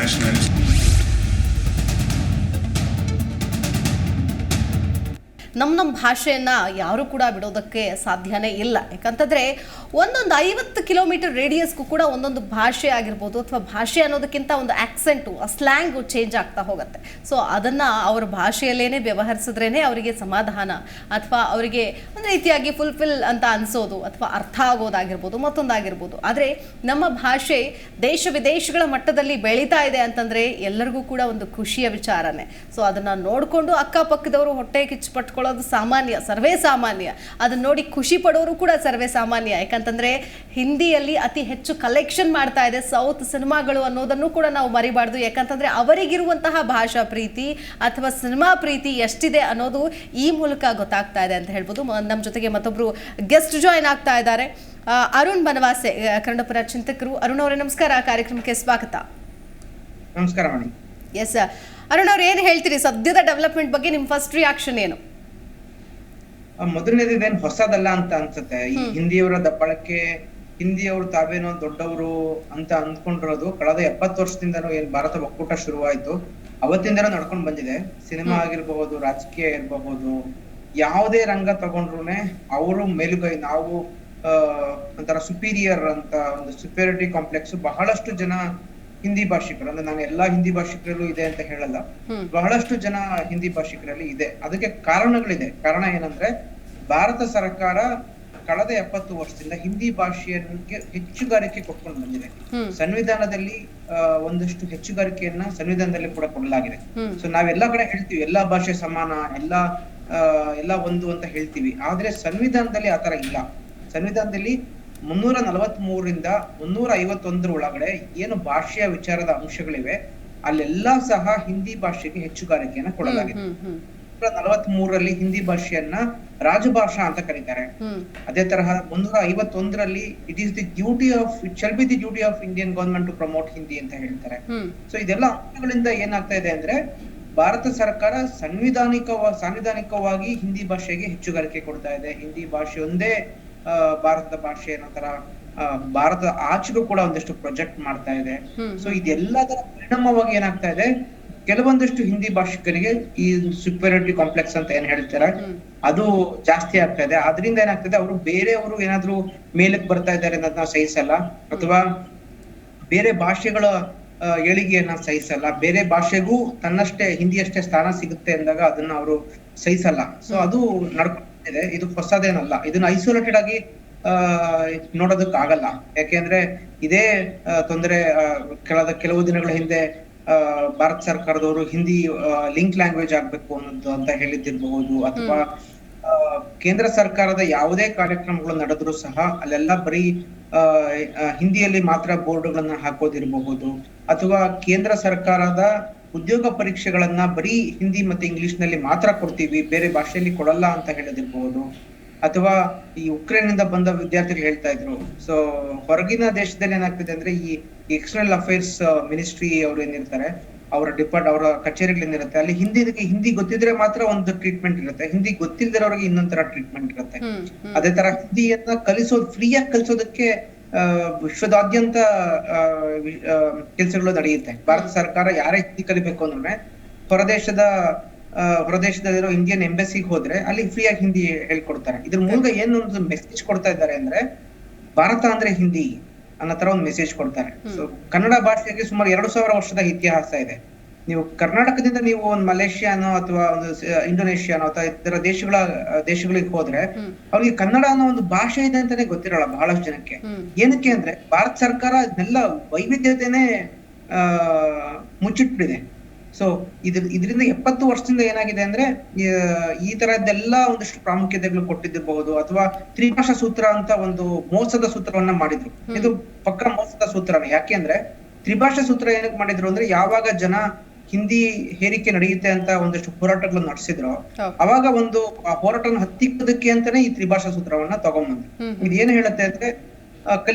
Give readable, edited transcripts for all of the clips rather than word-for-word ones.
nationals. ನಮ್ಮ ಭಾಷೆಯನ್ನು ಯಾರೂ ಕೂಡ ಬಿಡೋದಕ್ಕೆ ಸಾಧ್ಯನೇ ಇಲ್ಲ. ಯಾಕಂತಂದರೆ ಒಂದೊಂದು 50 ಕಿಲೋಮೀಟರ್ ರೇಡಿಯಸ್ಗೂ ಕೂಡ ಒಂದೊಂದು ಭಾಷೆ ಆಗಿರ್ಬೋದು, ಅಥವಾ ಭಾಷೆ ಅನ್ನೋದಕ್ಕಿಂತ ಒಂದು ಆಕ್ಸೆಂಟು, ಸ್ಲ್ಯಾಂಗು ಚೇಂಜ್ ಆಗ್ತಾ ಹೋಗುತ್ತೆ. ಸೊ ಅದನ್ನು ಅವ್ರ ಭಾಷೆಯಲ್ಲೇ ವ್ಯವಹರಿಸಿದ್ರೇ ಅವರಿಗೆ ಸಮಾಧಾನ, ಅಥವಾ ಅವರಿಗೆ ಒಂದು ರೀತಿಯಾಗಿ ಫುಲ್ಫಿಲ್ ಅಂತ ಅನಿಸೋದು, ಅಥವಾ ಅರ್ಥ ಆಗೋದಾಗಿರ್ಬೋದು, ಮತ್ತೊಂದಾಗಿರ್ಬೋದು. ಆದರೆ ನಮ್ಮ ಭಾಷೆ ದೇಶ ವಿದೇಶಗಳ ಮಟ್ಟದಲ್ಲಿ ಬೆಳೀತಾ ಇದೆ ಅಂತಂದರೆ ಎಲ್ಲರಿಗೂ ಕೂಡ ಒಂದು ಖುಷಿಯ ವಿಚಾರನೇ. ಸೊ ಅದನ್ನು ನೋಡಿಕೊಂಡು ಅಕ್ಕಪಕ್ಕದವರು ಹೊಟ್ಟೆ ಕಿಚ್ಚು ಪಟ್ಕೊಳ್ಳೋದು ಸಾಮಾನ್ಯ, ಸರ್ವೇ ಸಾಮಾನ್ಯ. ಅದನ್ನ ನೋಡಿ ಖುಷಿ ಪಡೋರು ಕೂಡ ಸರ್ವೇ ಸಾಮಾನ್ಯ. ಯಾಕಂತಂದ್ರೆ ಹಿಂದಿಯಲ್ಲಿ ಅತಿ ಹೆಚ್ಚು ಕಲೆಕ್ಷನ್ ಮಾಡ್ತಾ ಇದೆ ಸೌತ್ ಸಿನಿಮಾಗಳು ಅನ್ನೋದನ್ನು ಕೂಡ ನಾವು ಮರಿಬಾರ್ದು. ಯಾಕಂತಂದ್ರೆ ಅವರಿಗಿರುವಂತಹ ಭಾಷಾ ಪ್ರೀತಿ ಅಥವಾ ಸಿನಿಮಾ ಪ್ರೀತಿ ಎಷ್ಟಿದೆ ಅನ್ನೋದು ಈ ಮೂಲಕ ಗೊತ್ತಾಗ್ತಾ ಇದೆ ಅಂತ ಹೇಳ್ಬೋದು. ನಮ್ಮ ಜೊತೆಗೆ ಮತ್ತೊಬ್ರು ಗೆಸ್ಟ್ ಜಾಯ್ನ್ ಆಗ್ತಾ ಇದ್ದಾರೆ, ಅರುಣ್ ಬನವಾಸೆ, ಕನ್ನಡಪರ ಚಿಂತಕರು. ಅರುಣ್ ಅವರೇ ನಮಸ್ಕಾರ, ಕಾರ್ಯಕ್ರಮಕ್ಕೆ ಸ್ವಾಗತ. ನಮಸ್ಕಾರ ಮೇಡಮ್. ಎಸ್ ಅರುಣ್ ಅವ್ರು, ಏನು ಹೇಳ್ತೀರಿ ಸದ್ಯದ ಡೆವಲಪ್ಮೆಂಟ್ ಬಗ್ಗೆ? ನಿಮ್ಮ ಫಸ್ಟ್ ರಿಯಾಕ್ಷನ್ ಏನು? ಮೊದಲನೇದೇನು ಹೊಸದಲ್ಲ ಅಂತ ಅನ್ಸುತ್ತೆ. ಈ ಹಿಂದಿಯವರ ದಬ್ಬಳಕ್ಕೆ ಹಿಂದಿಯವರು ತಾವೇನೋ ದೊಡ್ಡವರು ಅಂತ ಅಂದ್ಕೊಂಡಿರೋದು ಕಳೆದ 70 ವರ್ಷದಿಂದನೂ ಏನ್ ಭಾರತ ಒಕ್ಕೂಟ ಶುರುವಾಯ್ತು ಅವತ್ತಿಂದನೂ ನಡ್ಕೊಂಡು ಬಂದಿದೆ. ಸಿನಿಮಾ ಆಗಿರ್ಬಹುದು, ರಾಜಕೀಯ ಇರಬಹುದು, ಯಾವುದೇ ರಂಗ ತಗೊಂಡ್ರುನೆ ಅವರು ಮೇಲುಗೈ, ನಾವು ಒಂಥರ ಸುಪೀರಿಯರ್ ಅಂತ ಒಂದು ಸುಪೀರಿಯರಿಟಿ ಕಾಂಪ್ಲೆಕ್ಸ್ ಬಹಳಷ್ಟು ಜನ ಹಿಂದಿ ಭಾಷಿಕರು, ಅಂದ್ರೆ ನಾನು ಎಲ್ಲಾ ಹಿಂದಿ ಭಾಷಿಕರಲ್ಲೂ ಇದೆ ಅಂತ ಹೇಳಲ್ಲ, ಬಹಳಷ್ಟು ಜನ ಹಿಂದಿ ಭಾಷಿಕರಲ್ಲಿ ಇದೆ. ಅದಕ್ಕೆ ಕಾರಣಗಳಿದೆ. ಕಾರಣ ಏನಂದ್ರೆ ಭಾರತ ಸರ್ಕಾರ ಕಳೆದ 70 ವರ್ಷದಿಂದ ಹಿಂದಿ ಭಾಷೆಗೆ ಹೆಚ್ಚುಗಾರಿಕೆ ಕೊಟ್ಕೊಂಡು ಬಂದಿದೆ. ಸಂವಿಧಾನದಲ್ಲಿ ಒಂದಷ್ಟು ಹೆಚ್ಚುಗಾರಿಕೆಯನ್ನ ಸಂವಿಧಾನದಲ್ಲಿ ಕೂಡ ಕೊಡಲಾಗಿದೆ. ಸೊ ನಾವೆಲ್ಲಾ ಕಡೆ ಹೇಳ್ತೀವಿ ಎಲ್ಲಾ ಭಾಷೆ ಸಮಾನ, ಎಲ್ಲ ಒಂದು ಅಂತ ಹೇಳ್ತೀವಿ. ಆದ್ರೆ ಸಂವಿಧಾನದಲ್ಲಿ ಆತರ ಇಲ್ಲ. ಸಂವಿಧಾನದಲ್ಲಿ 343ರಿಂದ 351 ಒಳಗಡೆ ಏನು ಭಾಷೆಯ ವಿಚಾರದ ಅಂಶಗಳಿವೆ ಅಲ್ಲೆಲ್ಲಾ ಸಹ ಹಿಂದಿ ಭಾಷೆಗೆ ಹೆಚ್ಚುಗಾರಿಕೆಯನ್ನ ಕೊಡಲಾಗಿದೆ. 343ರಲ್ಲಿ ಹಿಂದಿ ಭಾಷೆಯನ್ನ ರಾಜಭಾಷಾ ಅಂತ ಕರೀತಾರೆ. ಅದೇ ತರಹ 351ರಲ್ಲಿ it shall be the duty of Indian government to promote Hindi ಅಂತ ಹೇಳ್ತಾರೆ. ಸೊ ಇದೆಲ್ಲ ಅಂಶಗಳಿಂದ ಏನಾಗ್ತಾ ಇದೆ ಅಂದ್ರೆ ಭಾರತ ಸರ್ಕಾರ ಸಾಂವಿಧಾನಿಕವಾಗಿ ಹಿಂದಿ ಭಾಷೆಗೆ ಹೆಚ್ಚುಗಾರಿಕೆ ಕೊಡ್ತಾ ಇದೆ. ಹಿಂದಿ ಭಾಷೆ ಒಂದೇ ಭಾರತದ ಭಾಷೆ ಅನ್ನೋ ತರ ಭಾರತ ಆಚೆಗೂ ಕೂಡ ಒಂದಷ್ಟು ಪ್ರೊಜೆಕ್ಟ್ ಮಾಡ್ತಾ ಇದೆ. ಸೊ ಇದೆಲ್ಲದರ ಪರಿಣಾಮವಾಗಿ ಏನಾಗ್ತಾ ಇದೆ, ಕೆಲವೊಂದಷ್ಟು ಹಿಂದಿ ಭಾಷಿಕರಿಗೆ ಈ ಸುಪೀರಿಯರಿಟಿ ಕಾಂಪ್ಲೆಕ್ಸ್ ಅಂತ ಏನ್ ಹೇಳ್ತಾರೆ ಅದು ಜಾಸ್ತಿ ಆಗ್ತಾ ಇದೆ. ಅದರಿಂದ ಏನಾಗ್ತದೆ, ಅವರು ಬೇರೆಯವರು ಏನಾದ್ರು ಮೇಲಕ್ಕೆ ಬರ್ತಾ ಇದ್ದಾರೆ ಅನ್ನೋದನ್ನ ಸಹಿಸಲ್ಲ, ಅಥವಾ ಬೇರೆ ಭಾಷೆಗಳ ಏಳಿಗೆಯನ್ನ ಸಹಿಸಲ್ಲ, ಬೇರೆ ಭಾಷೆಗೂ ತನ್ನಷ್ಟೇ ಹಿಂದಿಯಷ್ಟೇ ಸ್ಥಾನ ಸಿಗುತ್ತೆ ಅಂದಾಗ ಅದನ್ನ ಅವರು ಸಹಿಸಲ್ಲ. ಸೊ ಅದು ನಡ್ಕೊಂಡಿದೆ. ಇದು ಹೊಸದೇನಲ್ಲ. ಇದನ್ನ ಐಸೋಲೇಟೆಡ್ ಆಗಿ ನೋಡೋದಕ್ಕಾಗಲ್ಲ. ಯಾಕೆಂದ್ರೆ ಇದೇ ತೊಂದರೆ ಕೆಲವು ದಿನಗಳ ಹಿಂದೆ ಭಾರತ ಸರ್ಕಾರದವರು ಹಿಂದಿ ಲಿಂಕ್ ಲ್ಯಾಂಗ್ವೇಜ್ ಆಗ್ಬೇಕು ಅನ್ನೋದು ಅಂತ ಹೇಳಿದ್ದಿರಬಹುದು, ಅಥವಾ ಕೇಂದ್ರ ಸರ್ಕಾರದ ಯಾವುದೇ ಕಾರ್ಯಕ್ರಮಗಳು ನಡೆದ್ರು ಸಹ ಅಲ್ಲೆಲ್ಲ ಬರೀ ಹಿಂದಿಯಲ್ಲಿ ಮಾತ್ರ ಬೋರ್ಡ್ಗಳನ್ನ ಹಾಕೋದಿರಬಹುದು, ಅಥವಾ ಕೇಂದ್ರ ಸರ್ಕಾರದ ಉದ್ಯೋಗ ಪರೀಕ್ಷೆಗಳನ್ನ ಬರೀ ಹಿಂದಿ ಮತ್ತೆ ಇಂಗ್ಲಿಷ್ ನಲ್ಲಿ ಮಾತ್ರ ಕೊಡ್ತೀವಿ, ಬೇರೆ ಭಾಷೆಯಲ್ಲಿ ಕೊಡಲ್ಲ ಅಂತ ಹೇಳದಿರಬಹುದು. ಅಥವಾ ಈ ಉಕ್ರೇನ್ ಇಂದ ಬಂದ ವಿದ್ಯಾರ್ಥಿಗಳು ಹೇಳ್ತಾ ಇದ್ರು, ಸೊ ಹೊರಗಿನ ದೇಶದಲ್ಲಿ ಏನಾಗ್ತದೆ ಅಂದ್ರೆ ಈ ಎಕ್ಸ್ಟರ್ನಲ್ ಅಫೇರ್ಸ್ ಮಿನಿಸ್ಟ್ರಿ ಅವ್ರು ಏನಿರ್ತಾರೆ, ಅವರ ಕಚೇರಿಗಳೇನಿರುತ್ತೆ ಅಲ್ಲಿ ಹಿಂದಿ ಗೊತ್ತಿದ್ರೆ ಮಾತ್ರ ಒಂದು ಟ್ರೀಟ್ಮೆಂಟ್ ಇರುತ್ತೆ, ಹಿಂದಿ ಗೊತ್ತಿಲ್ದಿರೋರಿಗೆ ಇನ್ನೊಂದರ ಟ್ರೀಟ್ಮೆಂಟ್ ಇರುತ್ತೆ. ಅದೇ ತರ ಹಿಂದಿಯನ್ನ ಫ್ರೀಯಾಗಿ ಕಲಿಸೋದಕ್ಕೆ ವಿಶ್ವದಾದ್ಯಂತ ಕೆಲಸಗಳು ನಡೆಯುತ್ತೆ. ಭಾರತ ಸರ್ಕಾರ ಯಾರೇ ಹಿಂದಿ ಕಲಿಬೇಕು ಅಂದ್ರೆ ಹೊರದೇಶದಲ್ಲಿರೋ ಇಂಡಿಯನ್ ಎಂಬಸಿಗೆ ಹೋದ್ರೆ ಅಲ್ಲಿ ಫ್ರೀಯಾಗಿ ಹಿಂದಿ ಹೇಳ್ಕೊಡ್ತಾರೆ. ಇದ್ರ ಮೂಲಕ ಏನೊಂದು ಮೆಸೇಜ್ ಕೊಡ್ತಾ ಇದ್ದಾರೆ ಅಂದ್ರೆ ಭಾರತ ಅಂದ್ರೆ ಹಿಂದಿ ಅನ್ನೋ ತರ ಒಂದು ಮೆಸೇಜ್ ಕೊಡ್ತಾರೆ. ಸೊ ಕನ್ನಡ ಭಾಷೆಗೆ ಸುಮಾರು 2000 ವರ್ಷದ ಇತಿಹಾಸ ಇದೆ. ನೀವು ಕರ್ನಾಟಕದಿಂದ ನೀವು ಒಂದು ಮಲೇಷಿಯಾನೋ ಅಥವಾ ಒಂದು ಇಂಡೋನೇಷಿಯಾನೋ ಅಥವಾ ಇತರ ದೇಶಗಳಿಗೆ ಹೋದ್ರೆ ಅವ್ರಿಗೆ ಕನ್ನಡ ಅನ್ನೋ ಒಂದು ಭಾಷೆ ಇದೆ ಅಂತಾನೆ ಗೊತ್ತಿರಲ್ಲ ಬಹಳಷ್ಟು ಜನಕ್ಕೆ. ಏನಕ್ಕೆ ಅಂದ್ರೆ ಭಾರತ ಸರ್ಕಾರ ಇದನ್ನೆಲ್ಲ ವೈವಿಧ್ಯತೆನೆ ಮುಚ್ಚಿಟ್ಬಿಟ್ಟಿದೆ. ಸೊ ಇದರಿಂದ 70 ವರ್ಷದಿಂದ ಏನಾಗಿದೆ ಅಂದ್ರೆ ಈ ತರದ್ದೆಲ್ಲ ಒಂದಷ್ಟು ಪ್ರಾಮುಖ್ಯತೆಗಳು ಕೊಟ್ಟಿದ್ದಿರಬಹುದು, ಅಥವಾ ತ್ರಿಭಾಷಾ ಸೂತ್ರ ಅಂತ ಒಂದು ಮೋಸದ ಸೂತ್ರವನ್ನ ಮಾಡಿದ್ರು. ಇದು ಪಕ್ಕ ಮೋಸದ ಸೂತ್ರನೇ. ಯಾಕೆ ಅಂದ್ರೆ ತ್ರಿಭಾಷಾ ಸೂತ್ರ ಏನಕ್ಕೆ ಮಾಡಿದ್ರು ಅಂದ್ರೆ ಯಾವಾಗ ಜನ ಹಿಂದಿ ಹೇರಿಕೆ ನಡೆಯುತ್ತೆ ಅಂತ ಒಂದಷ್ಟು ಹೋರಾಟಗಳನ್ನು ನಡೆಸಿದ್ರು, ಅವಾಗ ಒಂದು ಆ ಹೋರಾಟವನ್ನು ಹತ್ತಿಕ್ಕದಕ್ಕೆ ಅಂತಾನೆ ಈ ತ್ರಿಭಾಷಾ ಸೂತ್ರವನ್ನ ತಗೊಂಡ್ಬಂದ್ರು. ಇದು ಏನ್ ಹೇಳುತ್ತೆ ಅಂದ್ರೆ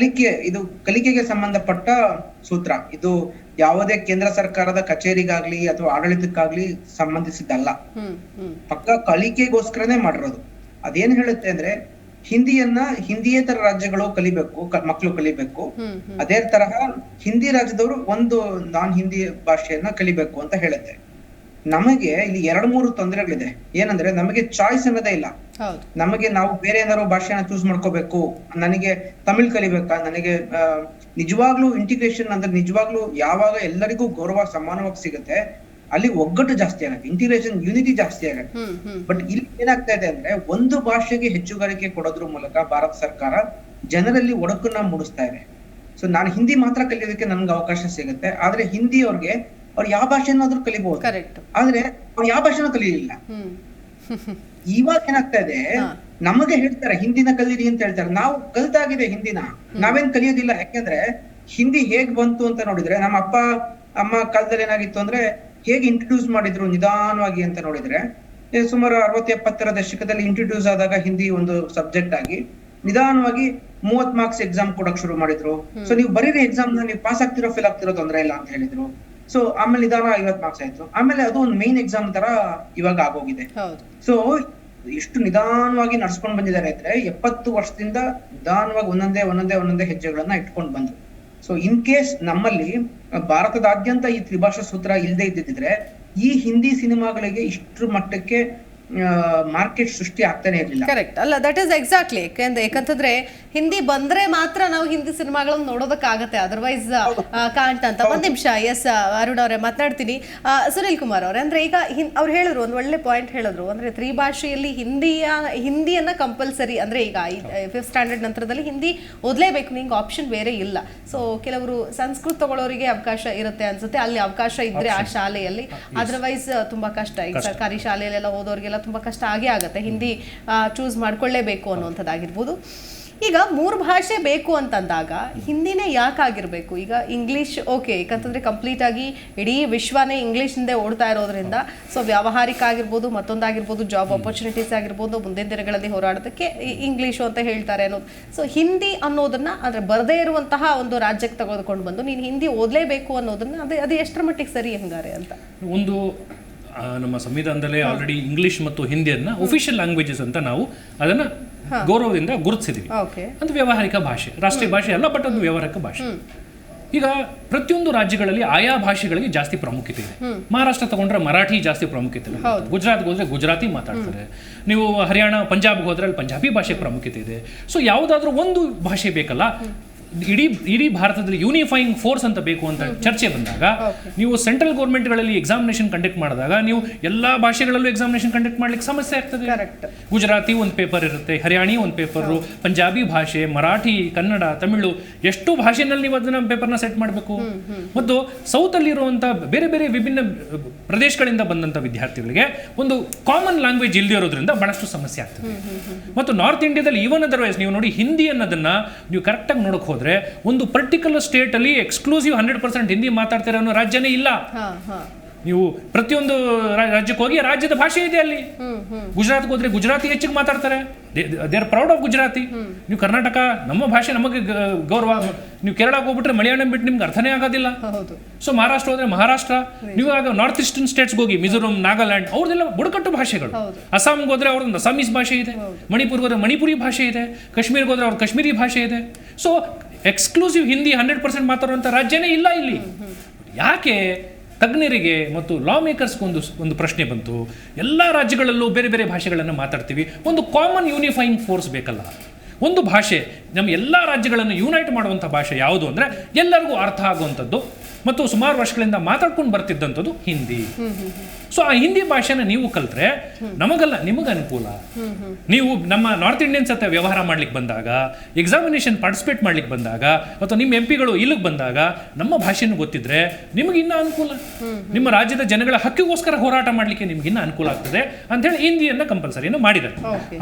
ಕಲಿಕೆಗೆ ಸಂಬಂಧಪಟ್ಟ ಸೂತ್ರ. ಇದು ಯಾವುದೇ ಕೇಂದ್ರ ಸರ್ಕಾರದ ಕಚೇರಿಗಾಗ್ಲಿ ಅಥವಾ ಆಡಳಿತಕ್ಕಾಗ್ಲಿ ಸಂಬಂಧಿಸಿದ್ದಲ್ಲ, ಪಕ್ಕ ಕಲಿಕೆಗೋಸ್ಕರನೇ ಮಾಡಿರೋದು. ಅದೇನ್ ಹೇಳುತ್ತೆ ಅಂದ್ರೆ ಹಿಂದಿಯೇತರ ರಾಜ್ಯಗಳು ಕಲಿಬೇಕು, ಮಕ್ಕಳು ಕಲಿಬೇಕು. ಅದೇ ತರಹ ಹಿಂದಿ ರಾಜ್ಯದವರು ಒಂದು ನಾನ್ ಹಿಂದಿ ಭಾಷೆಯನ್ನ ಕಲಿಬೇಕು ಅಂತ ಹೇಳುತ್ತೆ. ನಮಗೆ ಇಲ್ಲಿ 2-3 ತೊಂದರೆಗಳಿದೆ. ಏನಂದ್ರೆ ನಮಗೆ ಚಾಯ್ಸ್ ಅನ್ನೋದೇ ಇಲ್ಲ. ನಮಗೆ ನಾವು ಬೇರೆ ಏನಾದ್ರು ಭಾಷೆನ ಚೂಸ್ ಮಾಡ್ಕೋಬೇಕು, ನನಗೆ ತಮಿಳ್ ಕಲಿಬೇಕಾ, ನನಗೆ ನಿಜವಾಗ್ಲೂ ಇಂಟಿಗ್ರೇಷನ್ ಅಂದ್ರೆ ನಿಜವಾಗ್ಲೂ ಯಾವಾಗ ಎಲ್ಲರಿಗೂ ಗೌರವ ಸಮಾನವಾಗಿ ಸಿಗುತ್ತೆ ಅಲ್ಲಿ ಒಗ್ಗಟ್ಟು ಜಾಸ್ತಿ ಆಗುತ್ತೆ, ಇಂಟಿಗ್ರೇಷನ್ ಯೂನಿಟಿ ಜಾಸ್ತಿ ಆಗುತ್ತೆ. ಬಟ್ ಇಲ್ಲಿ ಏನಾಗ್ತಾ ಇದೆ ಅಂದ್ರೆ ಒಂದು ಭಾಷೆಗೆ ಹೆಚ್ಚುಗಾರಿಕೆ ಕೊಡೋದ್ರ ಮೂಲಕ ಭಾರತ ಸರ್ಕಾರ ಜನರಲ್ಲಿ ಒಡಕನ್ನ ಮೂಡಿಸ್ತಾ ಇದೆ. ಸೊ ನಾನು ಹಿಂದಿ ಮಾತ್ರ ಕಲಿಯೋದಕ್ಕೆ ನನ್ಗೆ ಅವಕಾಶ ಸಿಗುತ್ತೆ, ಆದ್ರೆ ಹಿಂದಿ ಅವ್ರಿಗೆ ಅವ್ರು ಯಾವ ಭಾಷೆನಾದ್ರೂ ಕಲಿಬಹುದು, ಆದ್ರೆ ಅವ್ರು ಯಾವ ಭಾಷೆನೂ ಕಲಿಯಲಿಲ್ಲ. ಇವಾಗ ಏನಾಗ್ತಾ ಇದೆ, ನಮಗೆ ಹೇಳ್ತಾರೆ ಹಿಂದಿನ ಕಲೀರಿ ಅಂತ ಹೇಳ್ತಾರೆ. ನಾವು ಕಲ್ತಾಗಿದೆ ಹಿಂದಿನ, ನಾವೇನ್ ಕಲಿಯೋದಿಲ್ಲ. ಯಾಕೆಂದ್ರೆ ಹಿಂದಿ ಹೇಗ್ ಬಂತು ಅಂತ ನೋಡಿದ್ರೆ, ನಮ್ಮ ಅಪ್ಪ ಅಮ್ಮ ಕಾಲದಲ್ಲಿ ಏನಾಗಿತ್ತು ಅಂದ್ರೆ ಹೇಗೆ ಇಂಟ್ರೊಡ್ಯೂಸ್ ಮಾಡಿದ್ರು ನಿಧಾನವಾಗಿ ಅಂತ ನೋಡಿದ್ರೆ, ಸುಮಾರು 60-70ರ ದಶಕದಲ್ಲಿ ಇಂಟ್ರೊಡ್ಯೂಸ್ ಆದಾಗ ಹಿಂದಿ ಒಂದು ಸಬ್ಜೆಕ್ಟ್ ಆಗಿ ನಿಧಾನವಾಗಿ 30 ಮಾರ್ಕ್ಸ್ ಎಕ್ಸಾಮ್ ಕೊಡಕ್ ಶುರು ಮಾಡಿದ್ರು. ಸೊ ನೀವು ಬರೀರಿ ಎಕ್ಸಾಮ್ ನೀವು ಪಾಸ್ ಆಗ್ತಿರೋ ಫೇಲ್ ಆಗ್ತಿರೋ ತೊಂದರೆ ಇಲ್ಲ ಅಂತ ಹೇಳಿದ್ರು. ಸೊ ಆಮೇಲೆ ನಿಧಾನ 50 ಮಾರ್ಕ್ಸ್ ಆಯ್ತು. ಆಮೇಲೆ ಅದು ಒಂದು ಮೇನ್ ಎಕ್ಸಾಮ್ ತರ ಇವಾಗ ಆಗೋಗಿದೆ. ಸೊ ಎಷ್ಟು ನಿಧಾನವಾಗಿ ನಡ್ಸ್ಕೊಂಡ್ ಬಂದಿದ್ದಾರೆ ಅಂದ್ರೆ 70 ವರ್ಷದಿಂದ ನಿಧಾನವಾಗಿ ಒಂದೊಂದೇ ಹೆಜ್ಜೆಗಳನ್ನ ಇಟ್ಕೊಂಡು ಬಂದ್ರು. ಸೊ ಇನ್ ಕೇಸ್ ನಮ್ಮಲ್ಲಿ ಭಾರತದಾದ್ಯಂತ ಈ ತ್ರಿಭಾಷಾ ಸೂತ್ರ ಇಲ್ಲದೆ ಇದ್ದಿದ್ರೆ ಈ ಹಿಂದಿ ಸಿನಿಮಾಗಳಿಗೆ ಇಷ್ಟರ ಮಟ್ಟಕ್ಕೆ ಮಾರ್ಕೆಟ್ ಸೃಷ್ಟಿ ಆಗ್ತಾನೆ ಇರಲಿಲ್ಲ. ಕರೆಕ್ಟ್ ಅಲ್ಲ, ದಟ್ ಇಸ್ ಎಕ್ಸಾಕ್ಟ್ಲಿ. ಯಾಕಂತಂದ್ರೆ ಹಿಂದಿ ಬಂದ್ರೆ ಮಾತ್ರ ನಾವು ಹಿಂದಿ ಸಿನಿಮಾಗಳನ್ನ ನೋಡೋದಕ್ಕಾಗತ್ತೆ, ಅದರ್ವೈಸ್ ಕಾಂಟ್ ಅಂತ. ಒಂದ್ ನಿಮಿಷ, ಎಸ್ ಅರುಣ್ ಅವರೇ ಮಾತನಾಡ್ತೀನಿ. ಸುನಿಲ್ ಕುಮಾರ್ ಅವರೇ, ಅಂದ್ರೆ ಈಗ ಅವ್ರು ಹೇಳಿದ್ರು ಒಂದು ಒಳ್ಳೆ ಪಾಯಿಂಟ್ ಹೇಳಿದ್ರು, ಅಂದ್ರೆ ತ್ರಿಭಾಷೆಯಲ್ಲಿ ಹಿಂದಿಯನ್ನ ಕಂಪಲ್ಸರಿ, ಅಂದ್ರೆ ಈಗ 5th ಸ್ಟ್ಯಾಂಡರ್ಡ್ ನಂತರದಲ್ಲಿ ಹಿಂದಿ ಓದ್ಲೇಬೇಕು, ನಿಂಗೆ ಆಪ್ಷನ್ ಬೇರೆ ಇಲ್ಲ. ಸೊ ಕೆಲವರು ಸಂಸ್ಕೃತ ತಗೊಳ್ಳೋರಿಗೆ ಅವಕಾಶ ಇರುತ್ತೆ ಅನ್ಸುತ್ತೆ, ಅಲ್ಲಿ ಅವಕಾಶ ಇದ್ರೆ ಆ ಶಾಲೆಯಲ್ಲಿ, ಅದರ್ವೈಸ್ ತುಂಬಾ ಕಷ್ಟ. ಈಗ ಸರ್ಕಾರಿ ಶಾಲೆಯಲ್ಲೆಲ್ಲ ಓದೋರಿಗೆಲ್ಲ ತುಂಬಾ ಕಷ್ಟ ಆಗೇ ಆಗುತ್ತೆ, ಹಿಂದಿ ಚೂಸ್ ಮಾಡ್ಕೊಳ್ಳೇಬೇಕು ಅನ್ನುವಂಥದ್ದಾಗಿರ್ಬೋದು. ಈಗ 3 ಭಾಷೆ ಬೇಕು ಅಂತಂದಾಗ ಹಿಂದಿನೇ ಯಾಕಾಗಿರ್ಬೇಕು? ಈಗ ಇಂಗ್ಲಿಷ್ ಓಕೆ, ಯಾಕಂತಂದ್ರೆ ಕಂಪ್ಲೀಟ್ ಆಗಿ ಇಡೀ ವಿಶ್ವನೇ ಇಂಗ್ಲಿಷ್ ಹಿಂದೆ ಓಡ್ತಾ ಇರೋದ್ರಿಂದ, ಸೊ ವ್ಯಾವಹಾರಿಕ ಆಗಿರ್ಬೋದು, ಮತ್ತೊಂದಾಗಿರ್ಬೋದು, ಜಾಬ್ ಆಪರ್ಚುನಿಟೀಸ್ ಆಗಿರ್ಬೋದು, ಮುಂದಿನ ದಿನಗಳಲ್ಲಿ ಹೋರಾಡೋದಕ್ಕೆ ಇಂಗ್ಲಿಷು ಅಂತ ಹೇಳ್ತಾರೆ ಅನ್ನೋದು. ಸೊ ಹಿಂದಿ ಅನ್ನೋದನ್ನ ಅಂದ್ರೆ ಬರದೇ ಇರುವಂತಹ ಒಂದು ರಾಜ್ಯಕ್ಕೆ ತೆಗೆದುಕೊಂಡು ಬಂದು ನೀನು ಹಿಂದಿ ಓದಲೇಬೇಕು ಅನ್ನೋದನ್ನ ಅದು ಎಷ್ಟರ ಮಟ್ಟಿಗೆ ಸರಿ ಹಂಗಾರೆ ಅಂತ? ಒಂದು ನಮ್ಮ ಸಂವಿಧಾನದಲ್ಲೇ ಆಲ್ರೆಡಿ ಇಂಗ್ಲಿಷ್ ಮತ್ತು ಹಿಂದಿಯನ್ನ ಒಫಿಷಿಯಲ್ ಲ್ಯಾಂಗ್ವೇಜಸ್ ಅಂತ ನಾವು ಅದನ್ನ ಗೌರವದಿಂದ ಗುರುತಿಸಿದೀವಿ. ಅದು ವ್ಯಾವಹಾರಿಕ ಭಾಷೆ, ರಾಷ್ಟ್ರೀಯ ಭಾಷೆ ಅಲ್ಲ, ಬಟ್ ಅದು ವ್ಯಾವಹಾರಿಕ ಭಾಷೆ. ಈಗ ಪ್ರತಿಯೊಂದು ರಾಜ್ಯಗಳಲ್ಲಿ ಆಯಾ ಭಾಷೆಗಳಿಗೆ ಜಾಸ್ತಿ ಪ್ರಾಮುಖ್ಯತೆ ಇದೆ. ಮಹಾರಾಷ್ಟ್ರ ತಗೊಂಡ್ರೆ ಮರಾಠಿ ಜಾಸ್ತಿ ಪ್ರಾಮುಖ್ಯತೆ ಇದೆ, ಗುಜರಾತ್ಗೆ ಹೋದ್ರೆ ಗುಜರಾತಿ ಮಾತಾಡ್ತಾರೆ, ನೀವು ಹರಿಯಾಣ ಪಂಜಾಬ್ಗೆ ಹೋದ್ರೆ ಅಲ್ಲಿ ಪಂಜಾಬಿ ಭಾಷೆ ಪ್ರಾಮುಖ್ಯತೆ ಇದೆ. ಸೊ ಯಾವುದಾದ್ರೂ ಒಂದು ಭಾಷೆ ಬೇಕಲ್ಲ. ಇಡೀ ಭಾರತದಲ್ಲಿ ಯೂನಿಫೈಯಿಂಗ್ ಫೋರ್ಸ್ ಅಂತ ಬೇಕು ಅಂತ ಚರ್ಚೆ ಬಂದಾಗ, ನೀವು ಸೆಂಟ್ರಲ್ ಗೌರ್ಮೆಂಟ್ಗಳಲ್ಲಿ ಎಕ್ಸಾಮಿನೇಷನ್ ಕಂಡಕ್ಟ್ ಮಾಡಿದಾಗ ನೀವು ಎಲ್ಲಾ ಭಾಷೆಗಳಲ್ಲೂ ಎಕ್ಸಾಮಿನೇಷನ್ ಕಂಡಕ್ಟ್ ಮಾಡ್ಲಿಕ್ಕೆ ಸಮಸ್ಯೆ ಆಗ್ತದೆ. ಗುಜರಾತಿ ಒಂದು ಪೇಪರ್ ಇರುತ್ತೆ, ಹರಿಯಾಣಿ ಒಂದು ಪೇಪರು, ಪಂಜಾಬಿ ಭಾಷೆ, ಮರಾಠಿ, ಕನ್ನಡ, ತಮಿಳು, ಎಷ್ಟು ಭಾಷೆನಲ್ಲಿ ನೀವು ಅದನ್ನ ಪೇಪರ್ನ ಸೆಟ್ ಮಾಡಬೇಕು. ಮತ್ತು ಸೌತ್ ಅಲ್ಲಿ ಇರುವಂತ ಬೇರೆ ಬೇರೆ ವಿಭಿನ್ನ ಪ್ರದೇಶಗಳಿಂದ ಬಂದಂತ ವಿದ್ಯಾರ್ಥಿಗಳಿಗೆ ಒಂದು ಕಾಮನ್ ಲ್ಯಾಂಗ್ವೇಜ್ ಇಲ್ಲದೆ ಇರೋದ್ರಿಂದ ಬಹಳಷ್ಟು ಸಮಸ್ಯೆ ಆಗ್ತದೆ. ಮತ್ತು ನಾರ್ತ್ ಇಂಡಿಯಾದಲ್ಲಿ ಈವನ್ ಅದರ್ವೈಸ್ ನೀವು ನೋಡಿ, ಹಿಂದಿ ಅನ್ನೋದನ್ನ ನೀವು ಕರೆಕ್ಟಾಗಿ ನೋಡಕ್ ಹೋದ್ರೆ ಒಂದು ಪರ್ಟಿಕ್ಯುಲರ್ ಸ್ಟೇಟ್ ಅಲ್ಲಿ ಎಕ್ಸ್ಕ್ಲೂಸಿವ್ 100% ಹಿಂದಿ ಮಾತಾಡ್ತಾರೆ ಅನ್ನೋ ರಾಜ್ಯನೇ ಇಲ್ಲ. ನೀವು ಪ್ರತಿಯೊಂದು ರಾಜ್ಯಕ್ಕೆ ಹೋಗಿ ರಾಜ್ಯದ ಭಾಷೆ ಇದೆ ಅಲ್ಲಿ. ಗುಜರಾತ್ಗೆ ಹೋದ್ರೆ ಗುಜರಾತಿ ಹೆಚ್ಚಿಗೆ ಮಾತಾಡ್ತಾರೆ, they are proud of Gujarati. ನೀವು ಕರ್ನಾಟಕ, ನಮ್ಮ ಭಾಷೆ ನಮಗೆ ಗೌರವ. ನೀವು ಕೇರಳಕ್ಕೆ ಹೋಗ್ಬಿಟ್ರೆ ಮಲಯಾಳಂ ಬಿಟ್ಟು ನಿಮ್ಗೆ ಅರ್ಥನೇ ಆಗೋದಿಲ್ಲ. ಸೊ ಮಹಾರಾಷ್ಟ್ರ ಹೋದ್ರೆ ಮಹಾರಾಷ್ಟ್ರ, ನೀವು ಆಗ ನಾರ್ತ್ ಈಸ್ಟರ್ನ್ ಸ್ಟೇಟ್ಸ್ಗೆ ಹೋಗಿ ಮಿಜೋರಾಂ, ನಾಗಾಲ್ಯಾಂಡ್, ಅವ್ರದೆಲ್ಲ ಬುಡಕಟ್ಟು ಭಾಷೆಗಳು. ಅಸ್ಸಾಂಗೆ ಹೋದ್ರೆ ಅವ್ರದ್ದು ಅಸ್ಸಾಮೀಸ್ ಭಾಷೆ ಇದೆ, ಮಣಿಪುರ್ಗೆ ಹೋದ್ರೆ ಮಣಿಪುರಿ ಭಾಷೆ ಇದೆ, ಕಾಶ್ಮೀರ್ಗೆ ಹೋದ್ರೆ ಅವ್ರ ಕಾಶ್ಮೀರಿ ಭಾಷೆ ಇದೆ. ಸೊ ಎಕ್ಸ್ಕ್ಲೂಸಿವ್ ಹಿಂದಿ 100% ಮಾತಾಡುವಂಥ ರಾಜ್ಯನೇ ಇಲ್ಲ ಇಲ್ಲಿ. ಯಾಕೆ? ತಜ್ಞರಿಗೆ ಮತ್ತು ಲಾ ಮೇಕರ್ಸ್ಗೆ ಒಂದು ಪ್ರಶ್ನೆ ಬಂತು. ಎಲ್ಲ ರಾಜ್ಯಗಳಲ್ಲೂ ಬೇರೆ ಬೇರೆ ಭಾಷೆಗಳನ್ನು ಮಾತಾಡ್ತೀವಿ, ಒಂದು ಕಾಮನ್ ಯೂನಿಫೈಯಿಂಗ್ ಫೋರ್ಸ್ ಬೇಕಲ್ಲ. ಒಂದು ಭಾಷೆ ನಮ್ಮ ಎಲ್ಲ ರಾಜ್ಯಗಳನ್ನು ಯುನೈಟ್ ಮಾಡುವಂಥ ಭಾಷೆ ಯಾವುದು ಅಂದರೆ ಎಲ್ಲರಿಗೂ ಅರ್ಥ ಆಗುವಂಥದ್ದು ಮತ್ತು ಸುಮಾರು ವರ್ಷಗಳಿಂದ ಮಾತಾಡ್ಕೊಂಡು ಬರ್ತಿದ್ದಂಥದ್ದು ಹಿಂದಿ. ಸೊ ಆ ಹಿಂದಿ ಭಾಷೆನ ನೀವು ಕಲ್ತ್ರೆ ನಮಗಲ್ಲ, ನಿಮಗೆ ಅನುಕೂಲ. ನೀವು ನಮ್ಮ ನಾರ್ತ್ ಇಂಡಿಯನ್ಸ್ ಹತ್ರ ವ್ಯವಹಾರ ಮಾಡ್ಲಿಕ್ಕೆ ಬಂದಾಗ, ಎಕ್ಸಾಮಿನೇಷನ್ ಪಾರ್ಟಿಸಿಪೇಟ್ ಮಾಡ್ಲಿಕ್ಕೆ ಬಂದಾಗ, ಅಥವಾ ನಿಮ್ಮ MP ಇಲ್ಲಿಗೆ ಬಂದಾಗ ನಮ್ಮ ಭಾಷೆನೂ ಗೊತ್ತಿದ್ರೆ ನಿಮಗೆ ಇನ್ನೂ ಅನುಕೂಲ. ನಿಮ್ಮ ರಾಜ್ಯದ ಜನಗಳ ಹಕ್ಕಿಗೋಸ್ಕರ ಹೋರಾಟ ಮಾಡಲಿಕ್ಕೆ ನಿಮ್ಗೆ ಇನ್ನೂ ಅನುಕೂಲ ಆಗ್ತದೆ ಅಂತೇಳಿ ಹಿಂದಿಯನ್ನು ಕಂಪಲ್ಸರಿಯನ್ನು ಮಾಡಿದ್ದಾರೆ.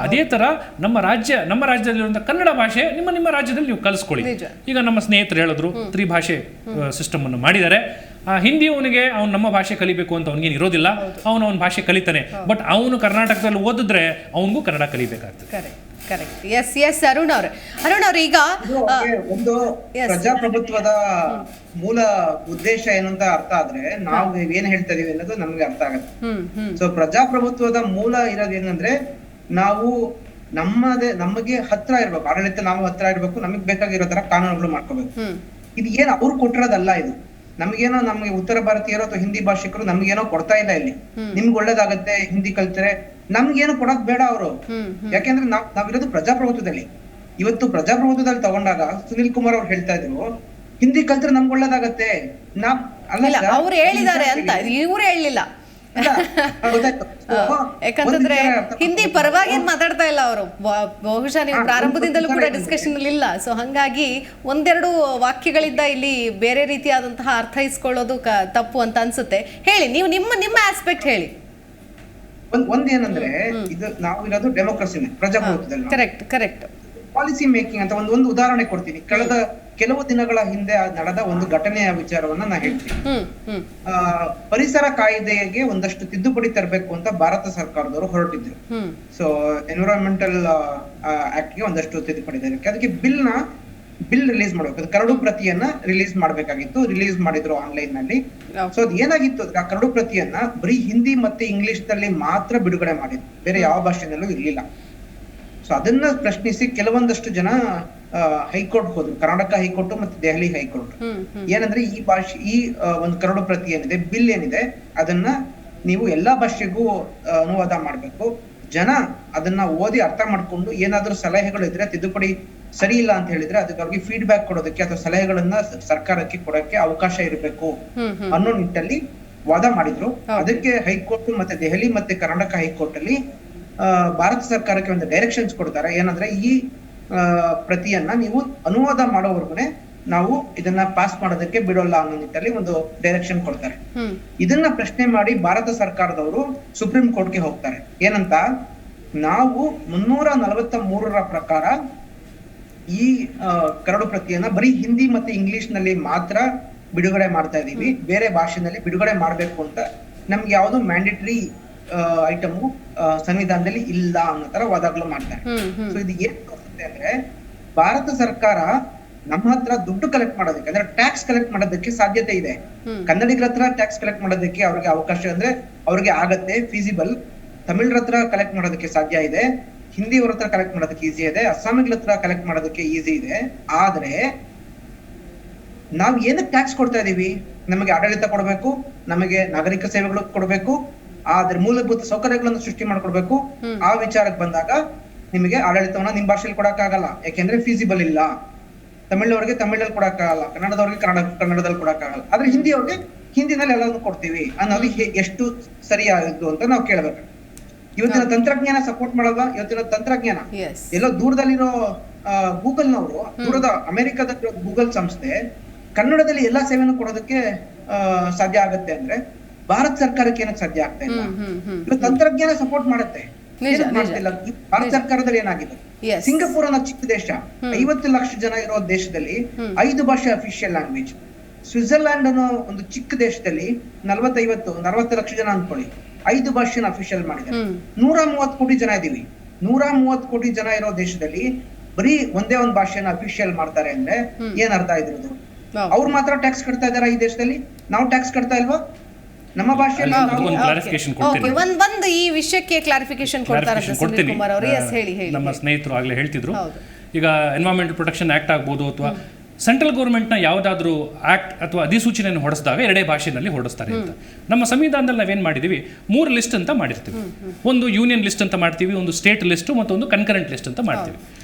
ಅದೇ ಥರ ನಮ್ಮ ರಾಜ್ಯದಲ್ಲಿರುವಂಥ ಕನ್ನಡ ಭಾಷೆ ನಿಮ್ಮ ರಾಜ್ಯದಲ್ಲಿ ನೀವು ಕಲಿಸ್ಕೊಳ್ಳಿ. ಈಗ ನಮ್ಮ ಸ್ನೇಹಿತರು ಹೇಳಿದ್ರು, ತ್ರಿಭಾಷೆ ಸಿಸ್ಟಮ್ ಅನ್ನು ಮಾಡಿದ್ದಾರೆ. ಹಿಂದಿ ಅವನಿಗೆ ಅವ್ನು ನಮ್ಮ ಭಾಷೆ ಕಲಿಬೇಕು ಅಂತ ಅವನಿಗೇನು ಇರೋದಿಲ್ಲ, ಅವನ ಭಾಷೆ ಕಲಿತಾನೆ. ಬಟ್ ಅವನು ಕರ್ನಾಟಕದಲ್ಲಿ ಓದಿದ್ರೆ ಅವನಿಗೂ ಕನ್ನಡ ಕಲಿಬೇಕಾಗ್ತದೆ. ಎಸ್ ಅರುಣ್ ಅವ್ರೆ, ಈಗ ಒಂದು ಪ್ರಜಾಪ್ರಭುತ್ವದ ಮೂಲ ಉದ್ದೇಶ ಏನು ಅಂತ ಅರ್ಥ ಆದ್ರೆ ನಾವು ಏನ್ ಹೇಳ್ತಾ ಇದೀವಿ ಅನ್ನೋದು ನಮ್ಗೆ ಅರ್ಥ ಆಗತ್ತೆ. ಸೊ ಪ್ರಜಾಪ್ರಭುತ್ವದ ಮೂಲ ಇರೋದು ಏನಂದ್ರೆ ನಾವು ನಮಗೆ ಹತ್ರ ಇರ್ಬೇಕು, ಆಡಳಿತ ನಾವು ಹತ್ರ ಇರ್ಬೇಕು, ನಮಗ್ ಬೇಕಾಗಿರೋ ತರ ಕಾನೂನುಗಳು ಮಾಡ್ಕೋಬೇಕು. ಇದು ಏನ್ ಅವ್ರು ಕೊಟ್ಟಿರೋದಲ್ಲ. ಇದು ನಮ್ಗೆ ಉತ್ತರ ಭಾರತೀಯರು ಅಥವಾ ಹಿಂದಿ ಭಾಷಿಕರು ನಮ್ಗೇನೋ ಕೊಡ್ತಾ ಇಲ್ಲ ಇಲ್ಲಿ. ನಿಮ್ಗೆ ಒಳ್ಳೇದಾಗತ್ತೆ ಹಿಂದಿ ಕಲ್ತ್ರೆ, ನಮ್ಗೇನು ಕೊಡಕ್ ಬೇಡ ಅವರು. ಯಾಕೆಂದ್ರೆ ನಾವಿರೋದು ಪ್ರಜಾಪ್ರಭುತ್ವದಲ್ಲಿ. ಇವತ್ತು ಪ್ರಜಾಪ್ರಭುತ್ವದಲ್ಲಿ ತಗೊಂಡಾಗ ಸುನಿಲ್ ಕುಮಾರ್ ಅವ್ರು ಹೇಳ್ತಾ ಇದ್ರು, ಹಿಂದಿ ಕಲ್ತ್ರೆ ನಮ್ಗೆ ಒಳ್ಳೇದಾಗತ್ತೆ. ಅವ್ರು ಹೇಳಿದ್ದಾರೆ ಅಂತ, ಇವ್ರು ಹೇಳಿಲ್ಲ. ಯಾಕಂತಂದ್ರೆ ಹಿಂದಿ ಪರವಾಗಿ ಮಾತಾಡ್ತಾ ಇಲ್ಲ ಅವರು. ಬಹುಶಃ ನೀವು ಪ್ರಾರಂಭದಿಂದಲೂ ಕೂಡ ಡಿಸ್ಕಷನ್ ಅಲ್ಲಿ ಇಲ್ಲ. ಸೊ ಹಂಗಾಗಿ ಒಂದೆರಡು ವಾಕ್ಯಗಳಿಂದ ಇಲ್ಲಿ ಬೇರೆ ರೀತಿಯಾದಂತಹ ಅರ್ಥೈಸ್ಕೊಳ್ಳೋದು ತಪ್ಪು ಅಂತ ಅನ್ಸುತ್ತೆ. ಹೇಳಿ ನೀವು ನಿಮ್ಮ ಆಸ್ಪೆಕ್ಟ್ ಹೇಳಿ. ಒಂದೇನಂದ್ರೆ ಇದು ನಾವು ಇರೋದು ಡೆಮೋಕ್ರಸಿನೇ, ಪ್ರಜಾಪ್ರಭುತ್ವದಲ್ಲಿ. ಕರೆಕ್ಟ್. ಪಾಲಿಸಿ ಮೇಕಿಂಗ್ ಅಂತ ಒಂದು ಉದಾಹರಣೆ ಕೊಡ್ತೀನಿ. ಕಳೆದ ಕೆಲವು ದಿನಗಳ ಹಿಂದೆ ನಡೆದ ಒಂದು ಘಟನೆಯ ವಿಚಾರವನ್ನ ನಾ ಹೇಳ್ತೀನಿ. ಪರಿಸರ ಕಾಯ್ದೆಗೆ ಒಂದಷ್ಟು ತಿದ್ದುಪಡಿ ತರಬೇಕು ಅಂತ ಭಾರತ ಸರ್ಕಾರದವರು ಹೊರಟಿದ್ರು. ಸೊ ಎನ್ವಿರಾನ್ಮೆಂಟಲ್ ಆಕ್ಟ್ ಗೆ ಒಂದಷ್ಟು ತಿದ್ದುಪಡಿ ತರಕ್ಕೆ, ಅದಕ್ಕೆ ಬಿಲ್ ರಿಲೀಸ್ ಮಾಡ್ಬೇಕು. ಕರಡು ಪ್ರತಿಯನ್ನ ರಿಲೀಸ್ ಮಾಡ್ಬೇಕಾಗಿತ್ತು. ರಿಲೀಸ್ ಮಾಡಿದ್ರು ಆನ್ಲೈನ್ ನಲ್ಲಿ. ಸೊ ಅದ್ ಏನಾಗಿತ್ತು, ಆ ಕರಡು ಪ್ರತಿಯನ್ನ ಬರೀ ಹಿಂದಿ ಮತ್ತೆ ಇಂಗ್ಲಿಷ್ ನಲ್ಲಿ ಮಾತ್ರ ಬಿಡುಗಡೆ ಮಾಡಿದ್ರು, ಬೇರೆ ಯಾವ ಭಾಷೆನಲ್ಲೂ ಇರ್ಲಿಲ್ಲ. ಸೊ ಅದನ್ನ ಪ್ರಶ್ನಿಸಿ ಕೆಲವೊಂದಷ್ಟು ಜನ ಹೈಕೋರ್ಟ್ ಹೋದ್ರು, ಕರ್ನಾಟಕ ಹೈಕೋರ್ಟ್ ಮತ್ತೆ ದೆಹಲಿ ಹೈಕೋರ್ಟ್. ಏನಂದ್ರೆ ಈ ಒಂದು ಕರಡು ಪ್ರತಿ ಏನಿದೆ, ಬಿಲ್ ಏನಿದೆ, ಅದನ್ನ ನೀವು ಎಲ್ಲಾ ಭಾಷೆಗೂ ಅನುವಾದ ಮಾಡ್ಬೇಕು. ಜನ ಅದನ್ನ ಓದಿ ಅರ್ಥ ಮಾಡ್ಕೊಂಡು ಏನಾದ್ರೂ ಸಲಹೆಗಳು ಇದ್ರೆ, ತಿದ್ದುಪಡಿ ಸರಿ ಇಲ್ಲ ಅಂತ ಹೇಳಿದ್ರೆ ಅದಕ್ಕೆ ಅವ್ರಿಗೆ ಫೀಡ್ಬ್ಯಾಕ್ ಕೊಡೋದಕ್ಕೆ ಅಥವಾ ಸಲಹೆಗಳನ್ನ ಸರ್ಕಾರಕ್ಕೆ ಕೊಡಕ್ಕೆ ಅವಕಾಶ ಇರಬೇಕು ಅನ್ನೋ ನಿಟ್ಟಲ್ಲಿ ವಾದ ಮಾಡಿದ್ರು. ಅದಕ್ಕೆ ಹೈಕೋರ್ಟ್ ಮತ್ತೆ ದೆಹಲಿ ಮತ್ತೆ ಕರ್ನಾಟಕ ಹೈಕೋರ್ಟ್ ಅಲ್ಲಿ ಭಾರತ ಸರ್ಕಾರಕ್ಕೆ ಒಂದು ಡೈರೆಕ್ಷನ್ಸ್ ಕೊಡ್ತಾರೆ. ಏನಂದ್ರೆ ಈ ಪ್ರತಿಯನ್ನ ನೀವು ಅನುವಾದ ಮಾಡೋವರೆಗೂ ನಾವು ಇದನ್ನ ಪಾಸ್ ಮಾಡೋದಕ್ಕೆ ಬಿಡೋಲ್ಲ ಅನ್ನೋ ನಿಟ್ಟಲ್ಲಿ ಒಂದು ಡೈರೆಕ್ಷನ್ ಕೊಡ್ತಾರೆ. ಇದನ್ನ ಪ್ರಶ್ನೆ ಮಾಡಿ ಭಾರತ ಸರ್ಕಾರದವರು ಸುಪ್ರೀಂ ಕೋರ್ಟ್ಗೆ ಹೋಗ್ತಾರೆ. ಏನಂತ, ನಾವು 343 ಪ್ರಕಾರ ಈ ಕರಡು ಪ್ರತಿಯನ್ನ ಬರೀ ಹಿಂದಿ ಮತ್ತೆ ಇಂಗ್ಲಿಷ್ ನಲ್ಲಿ ಮಾತ್ರ ಬಿಡುಗಡೆ ಮಾಡ್ತಾ ಇದೀವಿ, ಬೇರೆ ಭಾಷೆನಲ್ಲಿ ಬಿಡುಗಡೆ ಮಾಡ್ಬೇಕು ಅಂತ ನಮ್ಗೆ ಯಾವ್ದು ಮ್ಯಾಂಡೇಟರಿ ಐಟಮು ಸಂವಿಧಾನದಲ್ಲಿ ಇಲ್ಲ ಅನ್ನೋ ತರ ವಾದಗಳು ಮಾಡ್ತಾರೆ. ಸೊ ಇದು ಏನ್ ತೋರಿಸುತ್ತೆ ಅಂದ್ರೆ, ಭಾರತ ಸರ್ಕಾರ ನಮ್ಮ ಹತ್ರ ದುಡ್ಡು ಕಲೆಕ್ಟ್ ಮಾಡೋದಕ್ಕೆ, ಅಂದ್ರೆ ಟ್ಯಾಕ್ಸ್ ಕಲೆಕ್ಟ್ ಮಾಡೋದಕ್ಕೆ ಸಾಧ್ಯತೆ ಇದೆ. ಕನ್ನಡಿಗರ ಹತ್ರ ಟ್ಯಾಕ್ಸ್ ಕಲೆಕ್ಟ್ ಮಾಡೋದಕ್ಕೆ ಅವ್ರಿಗೆ ಅವಕಾಶ ಅಂದ್ರೆ ಅವ್ರಿಗೆ ಆಗತ್ತೆ, ಫೀಸಿಬಲ್. ತಮಿಳರ ಹತ್ರ ಕಲೆಕ್ಟ್ ಮಾಡೋದಕ್ಕೆ ಸಾಧ್ಯ ಇದೆ, ಹಿಂದಿಯವರ ಹತ್ರ ಕಲೆಕ್ಟ್ ಮಾಡೋದಕ್ಕೆ ಈಸಿ ಇದೆ, ಅಸ್ಸಾಮಿಗಳ ಹತ್ರ ಕಲೆಕ್ಟ್ ಮಾಡೋದಕ್ಕೆ ಈಸಿ ಇದೆ. ಆದ್ರೆ ನಾವ್ ಏನಕ್ಕೆ ಟ್ಯಾಕ್ಸ್ ಕೊಡ್ತಾ ಇದೀವಿ? ನಮಗೆ ಆಡಳಿತ ಕೊಡ್ಬೇಕು, ನಮಗೆ ನಾಗರಿಕ ಸೇವೆಗಳು ಕೊಡ್ಬೇಕು, ಆದ್ರೆ ಮೂಲಭೂತ ಸೌಕರ್ಯಗಳನ್ನು ಸೃಷ್ಟಿ ಮಾಡ್ಕೊಡ್ಬೇಕು. ಆ ವಿಚಾರಕ್ಕೆ ಬಂದಾಗ ನಿಮಗೆ ಆಡಳಿತವನ್ನ ನಿಮ್ ಭಾಷೆಯಲ್ಲಿ ಕೊಡಕ್ಕಾಗಲ್ಲ, ಯಾಕೆಂದ್ರೆ ಫೀಸಿಬಲ್ ಇಲ್ಲ. ತಮಿಳವ್ರಿಗೆ ತಮಿಳಲ್ಲಿ ಕೊಡಕ್ಕಾಗಲ್ಲ, ಕನ್ನಡದವ್ರಿಗೆ ಕನ್ನಡದಲ್ಲಿ ಕೊಡಕ್ಕಾಗಲ್ಲ. ಆದ್ರೆ ಹಿಂದಿಯವ್ರಿಗೆ ಹಿಂದಿನಲ್ಲಿ ಎಲ್ಲಾನು ಕೊಡ್ತೀವಿ ಅನ್ನೋದು ಎಷ್ಟು ಸರಿಯಾಗಿದ್ದು ಅಂತ ನಾವು ಕೇಳ್ಬೇಕು. ಇವತ್ತಿನ ತಂತ್ರಜ್ಞಾನ ಸಪೋರ್ಟ್ ಮಾಡಲ್ವಾ? ಇವತ್ತಿನ ತಂತ್ರಜ್ಞಾನ ಎಲ್ಲೋ ದೂರದಲ್ಲಿರೋ ಗೂಗಲ್ನವರು, ದೂರದ ಅಮೆರಿಕದ ಗೂಗಲ್ ಸಂಸ್ಥೆ ಕನ್ನಡದಲ್ಲಿ ಎಲ್ಲಾ ಸೇವೆಯನ್ನು ಕೊಡೋದಕ್ಕೆ ಸಾಧ್ಯ ಆಗತ್ತೆ ಅಂದ್ರೆ ಭಾರತ ಸರ್ಕಾರಕ್ಕೆ ಏನಕ್ಕೆ ಸಾಧ್ಯ ಆಗ್ತಾ ಇಲ್ಲ? ತಂತ್ರಜ್ಞಾನ ಸಪೋರ್ಟ್ ಮಾಡುತ್ತೆ, ಮಾಡ್ತಿಲ್ಲ. ಭಾರತ ಸರ್ಕಾರದಲ್ಲಿ ಏನಾಗಿದೆ, ಸಿಂಗಾಪುರ್ ಅನ್ನೋ ಚಿಕ್ಕ ದೇಶ, 50 ಲಕ್ಷ ಜನ ಇರೋ ದೇಶದಲ್ಲಿ 5 ಭಾಷೆ ಅಫಿಷಿಯಲ್ ಲ್ಯಾಂಗ್ವೇಜ್. ಸ್ವಿಟ್ಜರ್ಲ್ಯಾಂಡ್ ಅನ್ನೋ ಒಂದು ಚಿಕ್ಕ ದೇಶದಲ್ಲಿ 40 ಲಕ್ಷ ಜನ ಅನ್ಕೊಳ್ಳಿ, 5 ಭಾಷೆನ ಅಫಿಷಿಯಲ್ ಮಾಡಿದ್ದಾರೆ. 130 ಕೋಟಿ ಜನ ಇದೀವಿ. 130 ಕೋಟಿ ಜನ ಇರೋ ದೇಶದಲ್ಲಿ ಬರೀ ಒಂದೇ ಒಂದು ಭಾಷೆನ ಅಫಿಷಿಯಲ್ ಮಾಡ್ತಾರೆ ಅಂದ್ರೆ ಏನ್ ಅರ್ಥ ಇದ್ರದ್ದು? ಅವ್ರು ಮಾತ್ರ ಟ್ಯಾಕ್ಸ್ ಕಟ್ತಾ ಇದಾರ ಈ ದೇಶದಲ್ಲಿ? ನಾವು ಟ್ಯಾಕ್ಸ್ ಕಟ್ತಾ ಇಲ್ವಾ? ನಮ್ಮ ಭಾಷೆಯಲ್ಲಿ ಒಂದು ಈ ವಿಷಯಕ್ಕೆ ಕ್ಲಾರಿಫಿಕೇಶನ್ ಕೊಡ್ತಾರೆ ಸುನಿಲ್ ಕುಮಾರ್ ಅವರು. ಹೇಳಿ. ನಮ್ಮ ಸ್ನೇಹಿತರು ಆಗ್ಲೇ ಹೇಳ್ತಿದ್ರು, ಈಗ ಎನ್ವೈರನ್ಮೆಂಟಲ್ ಪ್ರೊಟೆಕ್ಷನ್ ಆಕ್ಟ್ ಆಗ್ಬೋದು ಅಥವಾ ಸೆಂಟ್ರಲ್ ಗೌರ್ಮೆಂಟ್ನ ಯಾವುದಾದ್ರೂ ಆಕ್ಟ್ ಅಥವಾ ಅಧಿಸೂಚನೆಯನ್ನು ಹೊರಡಿಸಿದಾಗ 2 ಭಾಷೆಯಲ್ಲಿ ಹೊರಡಿಸ್ತಾರೆ ಅಂತ. ನಮ್ಮ ಸಂವಿಧಾನದಲ್ಲಿ ನಾವೇನು ಮಾಡಿದ್ದೀವಿ, 3 ಲಿಸ್ಟ್ ಅಂತ ಮಾಡಿರ್ತೀವಿ. ಒಂದು ಯೂನಿಯನ್ ಲಿಸ್ಟ್ ಅಂತ ಮಾಡ್ತೀವಿ, ಒಂದು ಸ್ಟೇಟ್ ಲಿಸ್ಟು ಮತ್ತು ಒಂದು ಕನ್ಕರೆಂಟ್ ಲಿಸ್ಟ್ ಅಂತ ಮಾಡ್ತೀವಿ.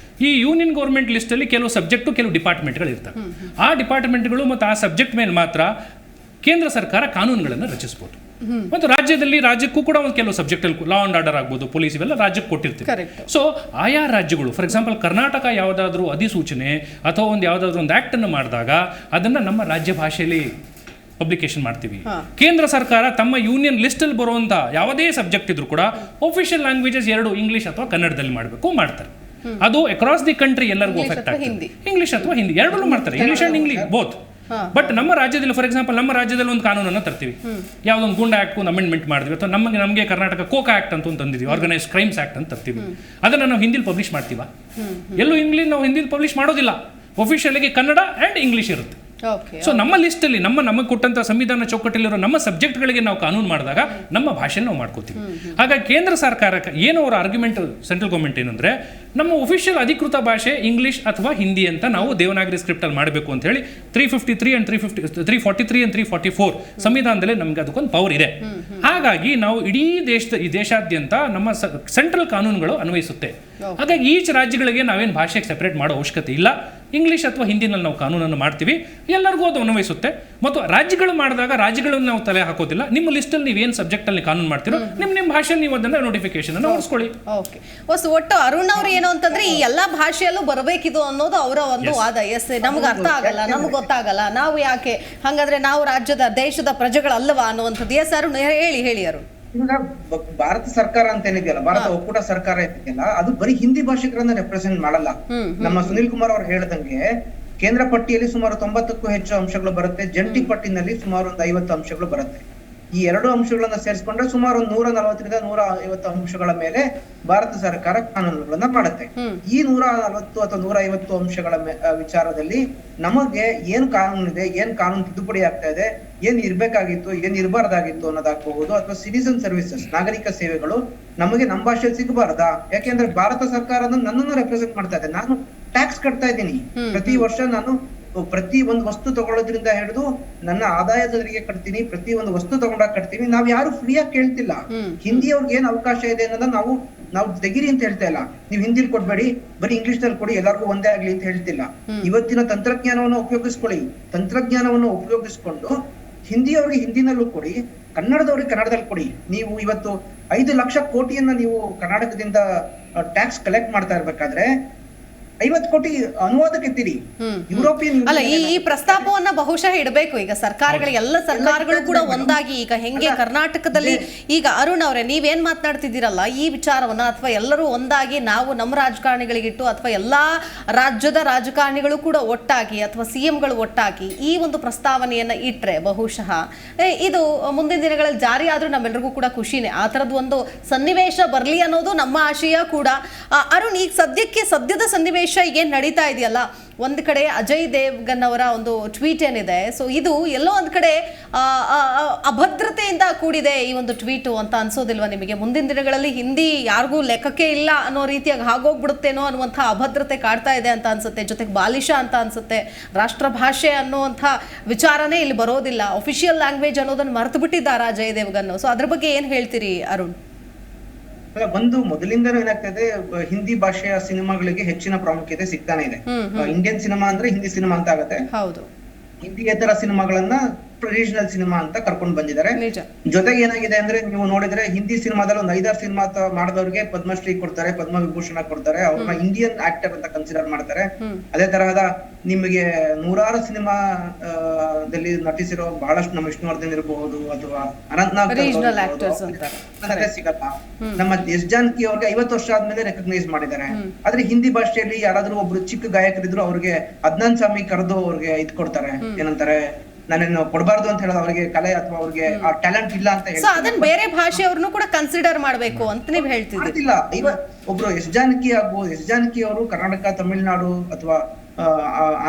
ಈ ಯೂನಿಯನ್ ಗೌರ್ಮೆಂಟ್ ಲಿಸ್ಟಲ್ಲಿ ಕೆಲವು ಸಬ್ಜೆಕ್ಟು, ಕೆಲವು ಡಿಪಾರ್ಟ್ಮೆಂಟ್ಗಳು ಇರ್ತವೆ. ಆ ಡಿಪಾರ್ಟ್ಮೆಂಟ್ಗಳು ಮತ್ತು ಆ ಸಬ್ಜೆಕ್ಟ್ ಮೇಲೆ ಮಾತ್ರ ಕೇಂದ್ರ ಸರ್ಕಾರ ಕಾನೂನುಗಳನ್ನು ರಚಿಸಬಹುದು. ಮತ್ತು ರಾಜ್ಯಕ್ಕೂ ಕೂಡ ಒಂದು ಕೆಲವು ಸಬ್ಜೆಕ್ಟಲ್ಲಿ ಲಾ ಅಂಡ್ ಆರ್ಡರ್ ಆಗ್ಬೋದು, ಪೊಲೀಸ್, ಇವೆಲ್ಲ ರಾಜ್ಯಕ್ಕೆ ಕೊಟ್ಟಿರ್ತೀವಿ. ಸೊ ಆಯಾ ರಾಜ್ಯಗಳು, ಫಾರ್ ಎಕ್ಸಾಂಪಲ್ ಕರ್ನಾಟಕ ಯಾವುದಾದ್ರೂ ಅಧಿಸೂಚನೆ ಅಥವಾ ಯಾವುದಾದ್ರೂ ಒಂದು ಆ್ಯಕ್ಟ್ ಅನ್ನು ಮಾಡಿದಾಗ ಅದನ್ನು ನಮ್ಮ ರಾಜ್ಯ ಭಾಷೆಯಲ್ಲಿ ಪಬ್ಲಿಕೇಶನ್ ಮಾಡ್ತೀವಿ. ಕೇಂದ್ರ ಸರ್ಕಾರ ತಮ್ಮ ಯೂನಿಯನ್ ಲಿಸ್ಟಲ್ಲಿ ಬರುವಂಥ ಯಾವುದೇ ಸಬ್ಜೆಕ್ಟ್ ಇದ್ರೂ ಕೂಡ ಒಫಿಷಿಯಲ್ ಲ್ಯಾಂಗ್ವೇಜಸ್ 2 ಇಂಗ್ಲಿಷ್ ಅಥವಾ ಕನ್ನಡದಲ್ಲಿ ಮಾಡ್ತಾರೆ. ಅದು ಅಕ್ರಾಸ್ ದಿ ಕಂಟ್ರಿ ಎಲ್ಲರಿಗೂ ಎಫೆಕ್ಟ್ ಆಗ್ತದೆ. ಇಂಗ್ಲಿಷ್ ಅಥವಾ ಹಿಂದಿ ಎರಡೂ ಮಾಡ್ತಾರೆ, English and English both. But ನಮ್ಮ ರಾಜ್ಯದಲ್ಲಿ, ಫಾರ್ ಎಕ್ಸಾಂಪಲ್ ನಮ್ಮ ರಾಜ್ಯದಲ್ಲಿ ಒಂದು ಕಾನೂನನ್ನು ತರ್ತೀವಿ, ಯಾವುದೊಂದು ಗುಂಡ ಆಕ್ಟ್ ಒಂದು ಅಮೆಂಡ್ಮೆಂಟ್ ಮಾಡಿದ್ವಿ, ಅಥವಾ ನಮಗೆ ಕರ್ನಾಟಕ ಕೋಕಾ ಆಕ್ಟ್ ಅಂತ ಒಂದು ತಂದಿದ್ವಿ, ಆರ್ಗನೈಸ್ ಕ್ರೈಮ್ಸ್ ಆಕ್ಟ್ ಅಂತ ತರ್ತೀವಿ. ಅದನ್ನು ನಾವು ಹಿಂದಿಲಿ ಪಬ್ಲಿಷ್ ಮಾಡ್ತೀವ? ಎಲ್ಲೂ ನಾವು ಹಿಂದಿಲಿ ಪಬ್ಲಿಷ್ ಮಾಡೋದಿಲ್ಲ. ಒಫಿಷಿಯಲಿಗೆ ಕನ್ನಡ ಆ್ಯಂಡ್ ಇಂಗ್ಲಿಷ್ ಇರುತ್ತೆ. ಸೊ ನಮ್ಮ ಲಿಸ್ಟಲ್ಲಿ ನಮಗೆ ಕೊಟ್ಟಂತ ಸಂವಿಧಾನ ಚೌಕಟ್ಟಲ್ಲಿರೋ ನಮ್ಮ ಸಬ್ಜೆಕ್ಟ್ಗಳಿಗೆ ನಾವು ಕಾನೂನು ಮಾಡಿದಾಗ ನಮ್ಮ ಭಾಷೆ ನಾವು ಮಾಡ್ಕೋತೀವಿ. ಹಾಗಾಗಿ ಕೇಂದ್ರ ಸರ್ಕಾರಕ್ಕೆ ಏನೋ ಅವರ ಆರ್ಗ್ಯುಮೆಂಟ್ ಸೆಂಟ್ರಲ್ ಗೌರ್ಮೆಂಟ್ ಏನಂದ್ರೆ ನಮ್ಮ ಒಫಿಷಿಯಲ್ ಅಧಿಕೃತ ಭಾಷೆ ಇಂಗ್ಲಿಷ್ ಅಥವಾ ಹಿಂದಿ ಅಂತ ನಾವು ದೇವನಾಗರಿ ಸ್ಕ್ರಿಪ್ಟ್ ಅಲ್ಲಿ ಮಾಡಬೇಕು ಅಂತ ಹೇಳಿ 353 ಅಂಡ್ 343 ಅಂಡ್ 344 ಸಂವಿಧಾನದಲ್ಲಿ ನಮ್ಗೆ ಅದಕ್ಕೊಂದು ಪವರ್ ಇದೆ. ಹಾಗಾಗಿ ನಾವು ಇಡೀ ದೇಶಾದ್ಯಂತ ನಮ್ಮ ಸೆಂಟ್ರಲ್ ಕಾನೂನುಗಳು ಅನ್ವಯಿಸುತ್ತೆ. ಹಾಗಾಗಿ ಈಚ್ ರಾಜ್ಯಗಳಿಗೆ ನಾವೇನು ಭಾಷೆಗೆ ಸೆಪರೇಟ್ ಮಾಡೋ ಅವಶ್ಯಕತೆ ಇಲ್ಲ. ಇಂಗ್ಲಿಷ್ ಅಥವಾ ಹಿಂದಿನಲ್ಲಿ ನಾವು ಕಾನೂನನ್ನು ಮಾಡ್ತೀವಿ, ಎಲ್ಲರಿಗೂ ಅದು ಅನ್ವಯಿಸುತ್ತೆ. ಮತ್ತು ರಾಜ್ಯಗಳು ಮಾಡಿದಾಗ ರಾಜ್ಯಗಳನ್ನು ನಾವು ತಲೆ ಹಾಕೋದಿಲ್ಲ. ನಿಮ್ಮ ಲಿಸ್ಟಲ್ಲಿ ನೀವೇನು ಸಬ್ಜೆಕ್ಟಲ್ಲಿ ಕಾನೂನು ಮಾಡ್ತೀರೋ ನಿಮ್ಮ ಭಾಷೆ ನೀವು ಅದನ್ನು ನೋಟಿಫಿಕೇಶನ್ ಅನ್ನು ಓಡಿಸ್ಕೊಳ್ಳಿ. ಓಕೆ, ಒಟ್ಟು ಅರುಣ್ ಅವ್ರು ಏನು ಅಂತಂದ್ರೆ ಈ ಎಲ್ಲಾ ಭಾಷೆಯಲ್ಲೂ ಬರಬೇಕಿದು ಅನ್ನೋದು ಅವರ ಒಂದು ವಾದ. ಎಸ್, ನಮ್ಗೆ ಅರ್ಥ ಆಗಲ್ಲ, ನಮ್ಗೆ ಗೊತ್ತಾಗಲ್ಲ, ನಾವು ಯಾಕೆ ಹಾಗಾದ್ರೆ ನಾವು ದೇಶದ ಪ್ರಜೆಗಳಲ್ಲವಾ ಅನ್ನುವಂಥದ್ದು. ಎಸ್ ಅರುಣ್, ಹೇಳಿ ಅರುಣ್. ಭಾರತ ಸರ್ಕಾರ ಅಂತ ಏನಿದೆಯಲ್ಲ, ಭಾರತ ಒಕ್ಕೂಟ ಸರ್ಕಾರ ಇದೆಯಲ್ಲ, ಅದು ಬರೀ ಹಿಂದಿ ಭಾಷಿಕರನ್ನ ರೆಪ್ರೆಸೆಂಟ್ ಮಾಡಲ್ಲ. ನಮ್ಮ ಸುನಿಲ್ ಕುಮಾರ್ ಅವ್ರು ಹೇಳ್ದಂಗೆ ಕೇಂದ್ರ ಪಟ್ಟಿಯಲ್ಲಿ ಸುಮಾರು 90ಕ್ಕೂ ಹೆಚ್ಚು ಅಂಶಗಳು ಬರುತ್ತೆ, ಜಂಟಿ ಪಟ್ಟಿನಲ್ಲಿ ಸುಮಾರು ಒಂದು 50 ಅಂಶಗಳು ಬರುತ್ತೆ. ಈ ಎರಡು ಅಂಶಗಳನ್ನ ಸೇರಿಸ್ಕೊಂಡ್ರೆ ಸುಮಾರು 140ರಿಂದ 150 ಅಂಶಗಳ ಮೇಲೆ ಭಾರತ ಸರ್ಕಾರ ಕಾನೂನುಗಳನ್ನ ಮಾಡುತ್ತೆ. ಈ 140 ಅಥವಾ 150 ಅಂಶಗಳ ವಿಚಾರದಲ್ಲಿ ನಮಗೆ ಏನ್ ಕಾನೂನಿದೆ, ಏನ್ ಕಾನೂನು ತಿದ್ದುಪಡಿ ಆಗ್ತಾ ಇದೆ, ಏನ್ ಇರ್ಬೇಕಾಗಿತ್ತು, ಏನ್ ಇರಬಾರ್ದಾಗಿತ್ತು ಅನ್ನೋದಾಗಬಹುದು, ಅಥವಾ ಸಿಟಿಸನ್ ಸರ್ವಿಸಸ್ ನಾಗರಿಕ ಸೇವೆಗಳು ನಮಗೆ ನಮ್ಮ ಭಾಷೆಯಲ್ಲಿ ಸಿಗಬಾರ್ದಾ? ಯಾಕೆಂದ್ರೆ ಭಾರತ ಸರ್ಕಾರ ನನ್ನನ್ನು ರೆಪ್ರೆಸೆಂಟ್ ಮಾಡ್ತಾ ಇದೆ. ನಾನು ಟ್ಯಾಕ್ಸ್ ಕಟ್ತಾ ಇದ್ದೀನಿ ಪ್ರತಿ ವರ್ಷ. ನಾನು ಪ್ರತಿ ಒಂದು ವಸ್ತು ತಗೊಳ್ಳೋದ್ರಿಂದ ಹಿಡಿದು ನನ್ನ ಆದಾಯದ ತೆರಿಗೆ ಕಟ್ತೀನಿ, ಪ್ರತಿ ಒಂದು ವಸ್ತು ತಗೊಂಡಾಗ ಕಟ್ತೀನಿ. ನಾವ್ ಯಾರು ಫ್ರೀಯಾಗಿ ಕೇಳ್ತಿಲ್ಲ. ಹಿಂದಿ ಅವ್ರಿಗೆ ಏನ್ ಅವಕಾಶ ಇದೆ ಅನ್ನೋದನ್ನ ನಾವು ತೆಗಿರಿ ಅಂತ ಹೇಳ್ತಾ ಇಲ್ಲ. ನೀವು ಹಿಂದಿಲಿ ಕೊಡ್ಬೇಡಿ, ಬರೀ ಇಂಗ್ಲಿಷ್ ನಲ್ಲಿ ಕೊಡಿ, ಎಲ್ಲರಿಗೂ ಒಂದೇ ಆಗ್ಲಿ ಅಂತ ಹೇಳ್ತಿಲ್ಲ. ಇವತ್ತಿನ ತಂತ್ರಜ್ಞಾನವನ್ನು ಉಪಯೋಗಿಸ್ಕೊಂಡು ಹಿಂದಿಯವ್ರಿಗೆ ಹಿಂದಿನಲ್ಲೂ ಕೊಡಿ, ಕನ್ನಡದವ್ರಿಗೆ ಕನ್ನಡದಲ್ಲಿ ಕೊಡಿ. ನೀವು ಇವತ್ತು 5 ಲಕ್ಷ ಕೋಟಿಯನ್ನ ನೀವು ಕರ್ನಾಟಕದಿಂದ ಟ್ಯಾಕ್ಸ್ ಕಲೆಕ್ಟ್ ಮಾಡ್ತಾ ಇರ್ಬೇಕಾದ್ರೆ 50 ಕೋಟಿ ಅನುವಾದಕ್ಕೆ ಎತ್ತಿರಿ. ಯುರೋಪಿಯನ್ ಅಲ್ಲ, ಈ ಪ್ರಸ್ತಾಪವನ್ನ ಬಹುಶಃ ಇಡಬೇಕು ಈಗ ಸರ್ಕಾರಗಳಿಗೆ. ಎಲ್ಲ ಸರ್ಕಾರಗಳು ಕೂಡ ಒಂದಾಗಿ ಈಗ ಹೆಂಗೆ ಕರ್ನಾಟಕದಲ್ಲಿ ಈಗ ಅರುಣ್ ಅವರೇ ನೀವೇನ್ ಮಾತನಾಡ್ತಿದ್ದೀರಲ್ಲ ಈ ವಿಚಾರವನ್ನ, ಅಥವಾ ಎಲ್ಲರೂ ಒಂದಾಗಿ ನಾವು ನಮ್ಮ ರಾಜಕಾರಣಿಗಳಿಗಿಟ್ಟು ಅಥವಾ ಎಲ್ಲಾ ರಾಜ್ಯದ ರಾಜಕಾರಣಿಗಳು ಕೂಡ ಒಟ್ಟಾಗಿ ಅಥವಾ ಸಿಎಂಗಳು ಒಟ್ಟಾಗಿ ಈ ಒಂದು ಪ್ರಸ್ತಾವನೆಯನ್ನ ಇಟ್ರೆ ಬಹುಶಃ ಇದು ಮುಂದಿನ ದಿನಗಳಲ್ಲಿ ಜಾರಿ ಆದ್ರೂ ನಮ್ಮೆಲ್ಲರಿಗೂ ಕೂಡ ಖುಷಿನೇ. ಆ ತರದ್ ಒಂದು ಸನ್ನಿವೇಶ ಬರ್ಲಿ ಅನ್ನೋದು ನಮ್ಮ ಆಶಯ ಕೂಡ. ಅರುಣ್, ಈಗ ಸದ್ಯದ ಸನ್ನಿವೇಶ ಏನ್ ನಡೀತಾ ಇದೆಯಲ್ಲ, ಒಂದ್ ಕಡೆ ಅಜಯ್ ದೇವ್ಗನ್ ಅವರ ಒಂದು ಟ್ವೀಟ್ ಏನಿದೆ, ಸೊ ಇದು ಎಲ್ಲೋ ಒಂದ್ ಕಡೆ ಅಭದ್ರತೆಯಿಂದ ಕೂಡಿದೆ ಈ ಒಂದು ಟ್ವೀಟು ಅಂತ ಅನ್ಸೋದಿಲ್ವಾ ನಿಮಗೆ? ಮುಂದಿನ ದಿನಗಳಲ್ಲಿ ಹಿಂದಿ ಯಾರಿಗೂ ಲೆಕ್ಕಕ್ಕೆ ಇಲ್ಲ ಅನ್ನೋ ರೀತಿಯಾಗಿ ಆಗೋಗ್ಬಿಡುತ್ತೇನೋ ಅನ್ನುವಂಥ ಅಭದ್ರತೆ ಕಾಡ್ತಾ ಇದೆ ಅಂತ ಅನ್ಸುತ್ತೆ. ಜೊತೆಗೆ ಬಾಲಿಶ ಅಂತ ಅನ್ಸುತ್ತೆ. ರಾಷ್ಟ್ರ ಭಾಷೆ ಅನ್ನುವಂಥ ವಿಚಾರನೇ ಇಲ್ಲಿ ಬರೋದಿಲ್ಲ, ಅಫಿಷಿಯಲ್ ಲ್ಯಾಂಗ್ವೇಜ್ ಅನ್ನೋದನ್ನ ಮರೆತು ಬಿಟ್ಟಿದ್ದಾರೆ ಅಜಯ್ ದೇವ್ಗನ್. ಸೊ ಅದ್ರ ಬಗ್ಗೆ ಏನ್ ಹೇಳ್ತೀರಿ ಅರುಣ್? ಒಂದು ಮೊದಲಿಂದನೂ ಏನಾಗ್ತದೆ, ಹಿಂದಿ ಭಾಷೆಯ ಸಿನಿಮಾಗಳಿಗೆ ಹೆಚ್ಚಿನ ಪ್ರಾಮುಖ್ಯತೆ ಸಿಗ್ತಾನೆ ಇದೆ. ಇಂಡಿಯನ್ ಸಿನಿಮಾ ಅಂದ್ರೆ ಹಿಂದಿ ಸಿನಿಮಾ ಅಂತ ಆಗತ್ತೆ. ಹೌದು, ಹಿಂದಿಯೇತರ ಸಿನಿಮಾಗಳನ್ನ ಟ್ರೆಡಿಷನಲ್ ಸಿನಿಮಾ ಅಂತ ಕರ್ಕೊಂಡು ಬಂದಿದ್ದಾರೆ. ಜೊತೆಗೆ ಏನಾಗಿದೆ ಅಂದ್ರೆ, ನೀವು ನೋಡಿದ್ರೆ ಹಿಂದಿ ಸಿನಿಮಾದಲ್ಲಿ ಒಂದು 5-6 ಸಿನಿಮಾ ಮಾಡಿದವ್ರಿಗೆ ಪದ್ಮಶ್ರೀ ಕೊಡ್ತಾರೆ, ಪದ್ಮ ವಿಭೂಷಣ ಕೊಡ್ತಾರೆ, ಅವ್ರನ್ನ ಇಂಡಿಯನ್ ಆಕ್ಟರ್ ಅಂತ ಕನ್ಸಿಡರ್ ಮಾಡ್ತಾರೆ. ಅದೇ ತರಹದ ನಿಮಗೆ 100 ಸಿನಿಮಾದಲ್ಲಿ ನಟಿಸಿರೋ ಬಹಳಷ್ಟು ನಮ್ಮ ವಿಷ್ಣುವರ್ಧನ್ ಇರಬಹುದು ಅಥವಾ ಅನಂತನಾಗ್ ಸಿಗಲ್ಲ. ನಮ್ಮ ಎಸ್ ಜಾನಕಿ ಅವ್ರಿಗೆ 50 ವರ್ಷ ಆದ್ಮೇಲೆ ರೆಕಗ್ನೈಸ್ ಮಾಡಿದ್ದಾರೆ. ಆದ್ರೆ ಹಿಂದಿ ಭಾಷೆಯಲ್ಲಿ ಯಾರಾದ್ರೂ ಒಬ್ರು ಚಿಕ್ಕ ಗಾಯಕರಿದ್ರು ಅವ್ರಿಗೆ ಅದ್ನಾನ್ ಸ್ವಾಮಿ ಕರೆದು ಅವ್ರಿಗೆ ಇದ್ ಕೊಡ್ತಾರೆ, ಏನಂತಾರೆ, ನಾನೇನು ಕೊಡಬಾರ್ದು ಅಂತ ಹೇಳೋದು, ಅವರಿಗೆ ಕಲೆ ಅಥವಾ ಅವ್ರಿಗೆ ಆ ಟ್ಯಾಲೆಂಟ್ ಇಲ್ಲ ಅಂತ ಹೇಳಿ ಅದನ್ನ ಬೇರೆ ಭಾಷೆಯವ್ರನ್ನು ಕೂಡ ಕನ್ಸಿಡರ್ ಮಾಡಬೇಕು ಅಂತ ನೀವು ಹೇಳ್ತಿದ್ದೀರಾ. ಈಗ ಒಬ್ರು ಎಸ್ ಜಾನಕಿ ಆಗ್ಬಹುದು, ಎಸ್ ಜಾನಕಿ ಅವರು ಕರ್ನಾಟಕ, ತಮಿಳುನಾಡು ಅಥವಾ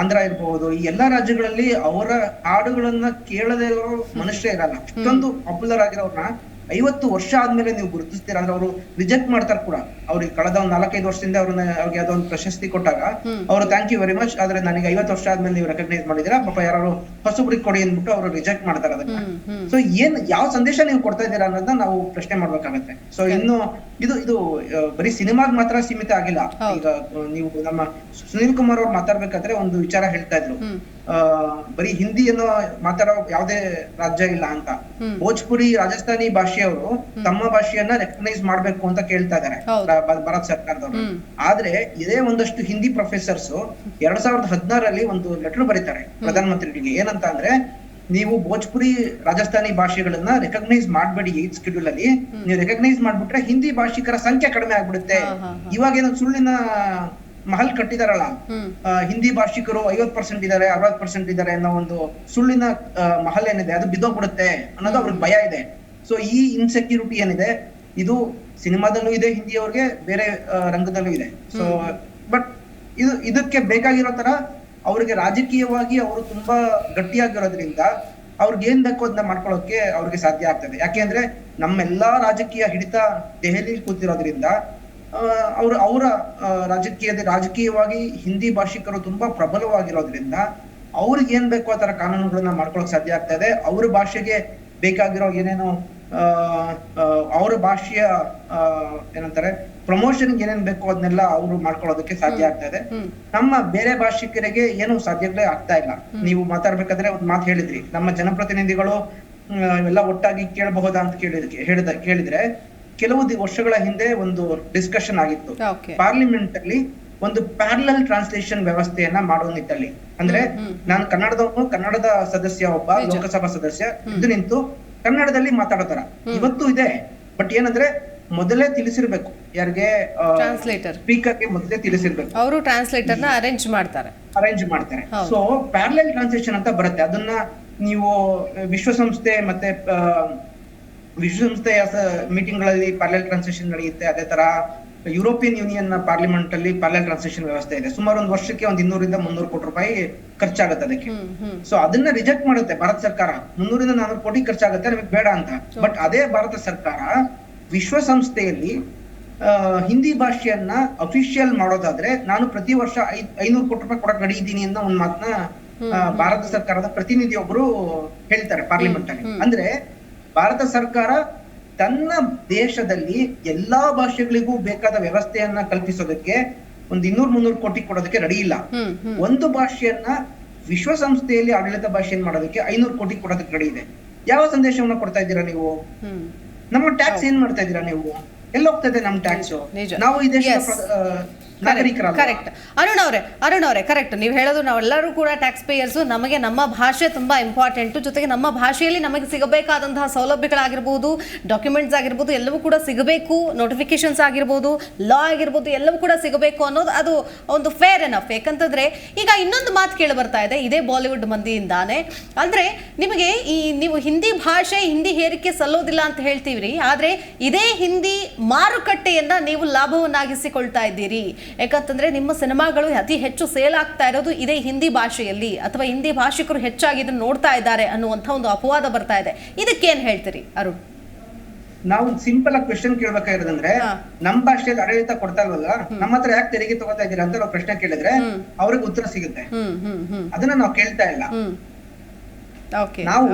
ಆಂಧ್ರ ಇರಬಹುದು, ಈ ಎಲ್ಲಾ ರಾಜ್ಯಗಳಲ್ಲಿ ಅವರ ಹಾಡುಗಳನ್ನ ಕೇಳದೇ ಇರೋ ಮನುಷ್ಯ ಇರಲ್ಲ. ಅಷ್ಟೊಂದು ಪಾಪ್ಯುಲರ್ ಆಗಿರೋರ್ನ 50 ವರ್ಷ ಆದ್ಮೇಲೆ ನೀವು ಗುರುತಿಸ್ತೀರಾ ಅಂದ್ರೆ ಅವರು ರಿಜೆಕ್ಟ್ ಮಾಡ್ತಾರೆ ಕೂಡ. ಅವ್ರಿಗೆ ಕಳೆದ ಒಂದು 4-5 ವರ್ಷದಿಂದ ಅವ್ರಿಗೆ ಯಾವ್ದೋ ಒಂದು ಪ್ರಶಸ್ತಿ ಕೊಟ್ಟಾಗ ಅವರು ಥ್ಯಾಂಕ್ ಯು ವೆರಿ ಮಚ್, ಆದ್ರೆ ನನಗೆ 50 ವರ್ಷ ಆದ್ಮೇಲೆ ನೀವು ರೆಕಗ್ನೈಸ್ ಮಾಡಿದೀರಾ, ಪಾಪ ಯಾರು ಹೊಸಬ್ರಿಗೆ ಕೊಡಿ ಅಂದ್ಬಿಟ್ಟು ಅವರು ರಿಜೆಕ್ಟ್ ಮಾಡ್ತಾರೆ ಅದನ್ನ. ಸೊ ಯಾವ ಸಂದೇಶ ನೀವು ಕೊಡ್ತಾ ಇದ್ದೀರಾ ಅನ್ನೋದನ್ನ ನಾವು ಪ್ರಶ್ನೆ ಮಾಡ್ಬೇಕಾಗತ್ತೆ. ಸೊ ಇನ್ನು ಇದು ಬರೀ ಸಿನಿಮಾಗ್ ಮಾತ್ರ ಸೀಮಿತ ಆಗಿಲ್ಲ. ಈಗ ನೀವು ನಮ್ಮ ಸುನೀಲ್ ಕುಮಾರ್ ಅವ್ರು ಮಾತಾಡ್ಬೇಕಾದ್ರೆ ಒಂದು ವಿಚಾರ ಹೇಳ್ತಾ ಇದ್ರು, ಬರೀ ಹಿಂದಿಯನ್ನು ಮಾತಾಡೋ ಯಾವುದೇ ರಾಜ್ಯ ಇಲ್ಲ ಅಂತ. ಭೋಜ್ಪುರಿ, ರಾಜಸ್ಥಾನಿ ಭಾಷೆಯವರು ತಮ್ಮ ಭಾಷೆಯನ್ನ ರೆಕಗ್ನೈಸ್ ಮಾಡ್ಬೇಕು ಅಂತ ಕೇಳ್ತಾ ಇದಾರೆ ಭಾರತ ಸರ್ಕಾರದವರು. ಆದ್ರೆ ಇದೇ ಒಂದಷ್ಟು ಹಿಂದಿ ಪ್ರೊಫೆಸರ್ಸ್ 2016ರಲ್ಲಿ ಒಂದು ಲೆಟರ್ ಬರೀತಾರೆ ಪ್ರಧಾನಮಂತ್ರಿಗಳಿಗೆ. ಏನಂತ ಅಂದ್ರೆ, ನೀವು ಭೋಜ್ಪುರಿ, ರಾಜಸ್ಥಾನಿ ಭಾಷೆಗಳನ್ನ ರೆಕಗ್ನೈಸ್ ಮಾಡ್ಬೇಡಿ 8th ಶೆಡ್ಯೂಲ್ ಅಲ್ಲಿ. ನೀವು ರೆಕಗ್ನೈಸ್ ಮಾಡ್ಬಿಟ್ರೆ ಹಿಂದಿ ಭಾಷಿಕರ ಸಂಖ್ಯೆ ಕಡಿಮೆ ಆಗ್ಬಿಡುತ್ತೆ. ಇವಾಗ ಏನೋ ಸುಳ್ಳಿನ ಮಹಲ್ ಕಟ್ಟಿದಾರಲ್ಲ, ಹಿಂದಿ ಭಾಷಿಕರು 50% ಇದಾರೆ, 60% ಇದಾರೆ ಅನ್ನೋ ಒಂದು ಸುಳ್ಳಿನ ಮಹಲ್ ಏನಿದೆ ಅದು ಬಿದ್ದೋಗ್ಬಿಡುತ್ತೆ ಅನ್ನೋದು ಅವ್ರಿಗೆ ಭಯ ಇದೆ. ಸೊ ಈ ಇನ್ಸೆಕ್ಯೂರಿಟಿ ಏನಿದೆ ಇದು ಸಿನಿಮಾದಲ್ಲೂ ಇದೆ, ಹಿಂದಿಯವ್ರಿಗೆ ಬೇರೆ ರಂಗದಲ್ಲೂ ಇದೆ. ಸೊ ಬಟ್ ಇದಕ್ಕೆ ಬೇಕಾಗಿರೋ ತರ ಅವ್ರಿಗೆ ರಾಜಕೀಯವಾಗಿ ಅವರು ತುಂಬಾ ಗಟ್ಟಿಯಾಗಿರೋದ್ರಿಂದ ಅವ್ರಿಗೆ ಏನ್ ಬೇಕೋ ಅದನ್ನ ಮಾಡ್ಕೊಳ್ಳೋಕೆ ಅವ್ರಿಗೆ ಸಾಧ್ಯ ಆಗ್ತದೆ. ಯಾಕೆಂದ್ರೆ ನಮ್ಮೆಲ್ಲಾ ರಾಜಕೀಯ ಹಿಡಿತ ದೆಹಲಿ ಕೂತಿರೋದ್ರಿಂದ ಅವರ ರಾಜಕೀಯವಾಗಿ ಹಿಂದಿ ಭಾಷಿಕರು ತುಂಬಾ ಪ್ರಬಲವಾಗಿರೋದ್ರಿಂದ ಅವ್ರಿಗೆ ಏನ್ ಬೇಕೋ ಆ ತರ ಕಾನೂನುಗಳನ್ನ ಮಾಡ್ಕೊಳಕ್ ಸಾಧ್ಯ ಆಗ್ತಾ ಇದೆ. ಅವ್ರ ಭಾಷೆಗೆ ಬೇಕಾಗಿರೋ ಏನೇನೋ ಅವರ ಭಾಷೆಯ ಏನಂತಾರೆ ಪ್ರಮೋಷನ್ ಏನೇನ್ ಬೇಕು ಅದನ್ನೆಲ್ಲ ಅವರು ಮಾಡ್ಕೊಳ್ಳೋದಕ್ಕೆ ಸಾಧ್ಯ ಆಗ್ತಾ ಇದೆ. ನಮ್ಮ ಬೇರೆ ಭಾಷಿಕರಿಗೆ ಏನು ಸಾಧ್ಯಗಳೇ ಆಗ್ತಾ ಇಲ್ಲ. ನೀವು ಮಾತಾಡ್ಬೇಕಾದ್ರೆ ಒಂದ್ ಮಾತು ಹೇಳಿದ್ರಿ, ನಮ್ಮ ಜನಪ್ರತಿನಿಧಿಗಳು ಎಲ್ಲ ಒಟ್ಟಾಗಿ ಕೇಳಬಹುದಾ ಅಂತ ಕೇಳಿದ್ರೆ ಕೆಲವು ವರ್ಷಗಳ ಹಿಂದೆ ಒಂದು ಡಿಸ್ಕಷನ್ ಆಗಿತ್ತು ಪಾರ್ಲಿಮೆಂಟ್ ಅಲ್ಲಿ, ಒಂದು ಪ್ಯಾರಲಲ್ ಟ್ರಾನ್ಸ್ಲೇಷನ್ ವ್ಯವಸ್ಥೆಯನ್ನ ಮಾಡೋ ನಿಟ್ಟಲ್ಲಿ. ಅಂದ್ರೆ ನಾನು ಕನ್ನಡದ ಸದಸ್ಯ, ಒಬ್ಬ ಲೋಕಸಭಾ ಸದಸ್ಯ ಇದು ನಿಂತು ಕನ್ನಡದಲ್ಲಿ ಮಾತಾಡೋತರ ಇವತ್ತು ಇದೆ. ಬಟ್ ಏನಂದ್ರೆ ಮೊದಲೇ ತಿಳಿಸಿರ್ಬೇಕು, ಯಾರಿಗೆ ಸ್ಪೀಕರ್ಗೆ ಮೊದಲೇ ತಿಳಿಸಿರ್ಬೇಕು, ಅವರು ಟ್ರಾನ್ಸ್ಲೇಟರ್ ನ ಅರೇಂಜ್ ಮಾಡ್ತಾರೆ. ಸೊ ಪ್ಯಾರಲಲ್ ಟ್ರಾನ್ಸ್ಲೇಷನ್ ಅಂತ ಬರುತ್ತೆ. ಅದನ್ನ ನೀವು ವಿಶ್ವಸಂಸ್ಥೆಯ ಮೀಟಿಂಗ್ ಗಳಲ್ಲಿ ಪ್ಯಾರಲಲ್ ಟ್ರಾನ್ಸ್ಲೇಷನ್ ನಡೆಯುತ್ತೆ. ಅದೇ ತರ ಯುರೋಪಿಯನ್ ಯೂನಿಯನ್ ಪಾರ್ಲಿಮೆಂಟ್ ಅಲ್ಲಿ ಪ್ಯಾರಲಲ್ ಟ್ರಾನ್ಸ್ಲೇಷನ್ ವ್ಯವಸ್ಥೆ ಇದೆ. ಸುಮಾರು ಒಂದು ವರ್ಷಕ್ಕೆ 200-300 ಕೋಟಿ ರೂಪಾಯಿ ಖರ್ಚಾಗುತ್ತೆ ಅದಕ್ಕೆ. ಸೊ ಅದನ್ನ ರಿಜೆಕ್ಟ್ ಮಾಡುತ್ತೆ ಭಾರತ ಸರ್ಕಾರ. 300-400 ಕೋಟಿ ಖರ್ಚಾಗುತ್ತೆ, ನಮಗೆ ಬೇಡ ಅಂತ. ಬಟ್ ಅದೇ ಭಾರತ ಸರ್ಕಾರ ವಿಶ್ವಸಂಸ್ಥೆಯಲ್ಲಿ ಹಿಂದಿ ಭಾಷೆಯನ್ನ ಅಫಿಷಿಯಲ್ ಮಾಡೋದಾದ್ರೆ ನಾನು ಪ್ರತಿ ವರ್ಷ 500 ಕೋಟಿ ರೂಪಾಯಿ ಕೊಡಕ್ ರೆಡಿ ಇದ್ದೀನಿ ಅನ್ನೋ ಒಂದ್ ಮಾತನ್ನ ಭಾರತ ಸರ್ಕಾರದ ಪ್ರತಿನಿಧಿಯೊಬ್ರು ಹೇಳ್ತಾರೆ ಪಾರ್ಲಿಮೆಂಟ್ ಅಲ್ಲಿ. ಅಂದ್ರೆ ಭಾರತ ಸರ್ಕಾರ ತನ್ನ ದೇಶದಲ್ಲಿ ಎಲ್ಲಾ ಭಾಷೆಗಳಿಗೂ ಬೇಕಾದ ವ್ಯವಸ್ಥೆಯನ್ನ ಕಲ್ಪಿಸೋದಕ್ಕೆ 200-300 ಕೋಟಿ ಕೊಡೋದಕ್ಕೆ ರೆಡಿ ಇಲ್ಲ. ಒಂದು ಭಾಷೆಯನ್ನ ವಿಶ್ವಸಂಸ್ಥೆಯಲ್ಲಿ ಆಡಳಿತ ಭಾಷೆಯನ್ನು ಮಾಡೋದಕ್ಕೆ 500 ಕೋಟಿ ಕೊಡೋದಕ್ಕೆ ರೆಡಿ ಇದೆ. ಯಾವ ಸಂದೇಶವನ್ನ ಕೊಡ್ತಾ ಇದ್ದೀರಾ ನೀವು? ನಮ್ಮ ಟ್ಯಾಕ್ಸ್ ಏನ್ ಮಾಡ್ತಾ ಇದ್ದೀರಾ ನೀವು? ಎಲ್ಲ ಹೋಗ್ತಾ ಇದೆ ನಮ್ಮ ಟ್ಯಾಕ್ಸ್? ನಾವು ಈ ದೇಶದ ಕರೆಕ್ಟ್. ಅರುಣ್ ಅವರೇ ಕರೆಕ್ಟ್. ನೀವು ಹೇಳೋದು ನಾವೆಲ್ಲರೂ ಕೂಡ ಟ್ಯಾಕ್ಸ್ ಪೇಯರ್ಸ್. ನಮಗೆ ನಮ್ಮ ಭಾಷೆ ತುಂಬಾ ಇಂಪಾರ್ಟೆಂಟ್. ಜೊತೆಗೆ ನಮ್ಮ ಭಾಷೆಯಲ್ಲಿ ನಮಗೆ ಸಿಗಬೇಕಾದಂತಹ ಸೌಲಭ್ಯಗಳಾಗಿರ್ಬೋದು, ಡಾಕ್ಯುಮೆಂಟ್ಸ್ ಆಗಿರ್ಬೋದು, ಎಲ್ಲವೂ ಕೂಡ ಸಿಗಬೇಕು. ನೋಟಿಫಿಕೇಶನ್ಸ್ ಆಗಿರ್ಬೋದು, ಲಾ ಆಗಿರ್ಬೋದು, ಎಲ್ಲವೂ ಕೂಡ ಸಿಗಬೇಕು ಅನ್ನೋದು ಅದು ಒಂದು ಫೇರ್ ಎನಫ್. ಯಾಕಂತಂದ್ರೆ ಈಗ ಇನ್ನೊಂದು ಮಾತು ಕೇಳಿ ಬರ್ತಾ ಇದೆ ಇದೇ ಬಾಲಿವುಡ್ ಮಂದಿಯಿಂದಾನೆ. ಅಂದ್ರೆ ನಿಮಗೆ ನೀವು ಹಿಂದಿ ಭಾಷೆ, ಹಿಂದಿ ಹೇರಿಕೆ ಸಲ್ಲೋದಿಲ್ಲ ಅಂತ ಹೇಳ್ತೀವ್ರಿ, ಆದ್ರೆ ಇದೇ ಹಿಂದಿ ಮಾರುಕಟ್ಟೆಯನ್ನ ನೀವು ಲಾಭವನ್ನಾಗಿಸಿಕೊಳ್ತಾ ಇದ್ದೀರಿ. ಯಾಕಂತಂದ್ರೆ ನಿಮ್ಮ ಸಿನಿಮಾಗಳು ಅತಿ ಹೆಚ್ಚು ಸೇಲ್ ಆಗ್ತಾ ಇರೋದು ಇದೇ ಹಿಂದಿ ಭಾಷೆಯಲ್ಲಿ, ಅಥವಾ ಹಿಂದಿ ಭಾಷಿಕರು ಹೆಚ್ಚಾಗಿ ಇದನ್ನು ನೋಡ್ತಾ ಇದ್ದಾರೆ ಅನ್ನುವಂಥ ಒಂದು ಅಪವಾದ ಬರ್ತಾ ಇದೆ. ಇದಕ್ಕೇನ್ ಹೇಳ್ತೀರಿ ಅರುಣ್? ನಾವು ಸಿಂಪಲ್ ಆಗಿ ಕ್ವೆಶ್ಚನ್ ಕೇಳ್ಬೇಕಾಗಿರೋದಂದ್ರೆ, ನಮ್ಮ ಭಾಷೆಯಲ್ಲಿ ಆಡಳಿತ ಕೊಡ್ತಾ ಇಲ್ವಲ್ಲ, ನಮ್ಮ ಹತ್ರ ಯಾಕೆ ತೆರಿಗೆ ತಗೋತಾ ಇದ್ದೀರಾ ಅಂತ ನಾವು ಪ್ರಶ್ನೆ ಕೇಳಿದ್ರೆ ಅವ್ರಿಗೆ ಉತ್ತರ ಸಿಗುತ್ತೆ. ಅದನ್ನ ನಾವು ಕೇಳ್ತಾ ಇಲ್ಲ. ನಾವು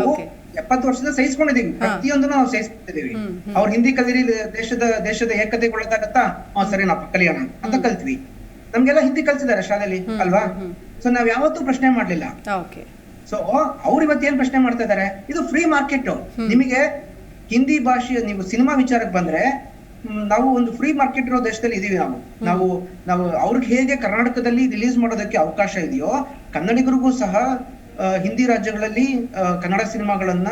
70 ವರ್ಷದಿಂದ ಸಹಿಸ್ಕೊಂಡಿದೀವಿ, ಪ್ರತಿಯೊಂದು ನಾವು ಸಹಿಸ್ಕೊಂಡಿದೀವಿ. ಅವ್ರು ಹಿಂದಿ ಕಲೀರಿ, ದೇಶದ ಏಕತೆ ಗೊತ್ತಾಗತ್ತಾ, ಸರಿ ನಾವು ಕಲಿಯೋಣ ಅಂತ ಕಲ್ತ್ವಿ. ನಮ್ಗೆಲ್ಲ ಹಿಂದಿ ಕಲ್ಸಿದಾರೆ ಶಾಲೆಯಲ್ಲಿ ಅಲ್ವಾ? ಸೊ ನಾವ್ ಯಾವತ್ತೂ ಪ್ರಶ್ನೆ ಮಾಡ್ಲಿಲ್ಲ. ಸೊ ಅವ್ರು ಇವತ್ತೇನ್ ಪ್ರಶ್ನೆ ಮಾಡ್ತಾ ಇದಾರೆ, ಇದು ಫ್ರೀ ಮಾರ್ಕೆಟ್. ನಿಮಗೆ ಹಿಂದಿ ಭಾಷೆ, ನೀವು ಸಿನಿಮಾ ವಿಚಾರಕ್ಕೆ ಬಂದ್ರೆ ನಾವು ಒಂದು ಫ್ರೀ ಮಾರ್ಕೆಟ್ ಇರೋ ದೇಶದಲ್ಲಿ ಇದೀವಿ. ನಾವು ಅವ್ರಿಗೆ ಹೇಗೆ ಕರ್ನಾಟಕದಲ್ಲಿ ರಿಲೀಸ್ ಮಾಡೋದಕ್ಕೆ ಅವಕಾಶ ಇದೆಯೋ, ಕನ್ನಡಿಗರಿಗೂ ಸಹ ಹಿಂದಿ ರಾಜ್ಯಗಳಲ್ಲಿ ಕನ್ನಡ ಸಿನಿಮಾಗಳನ್ನ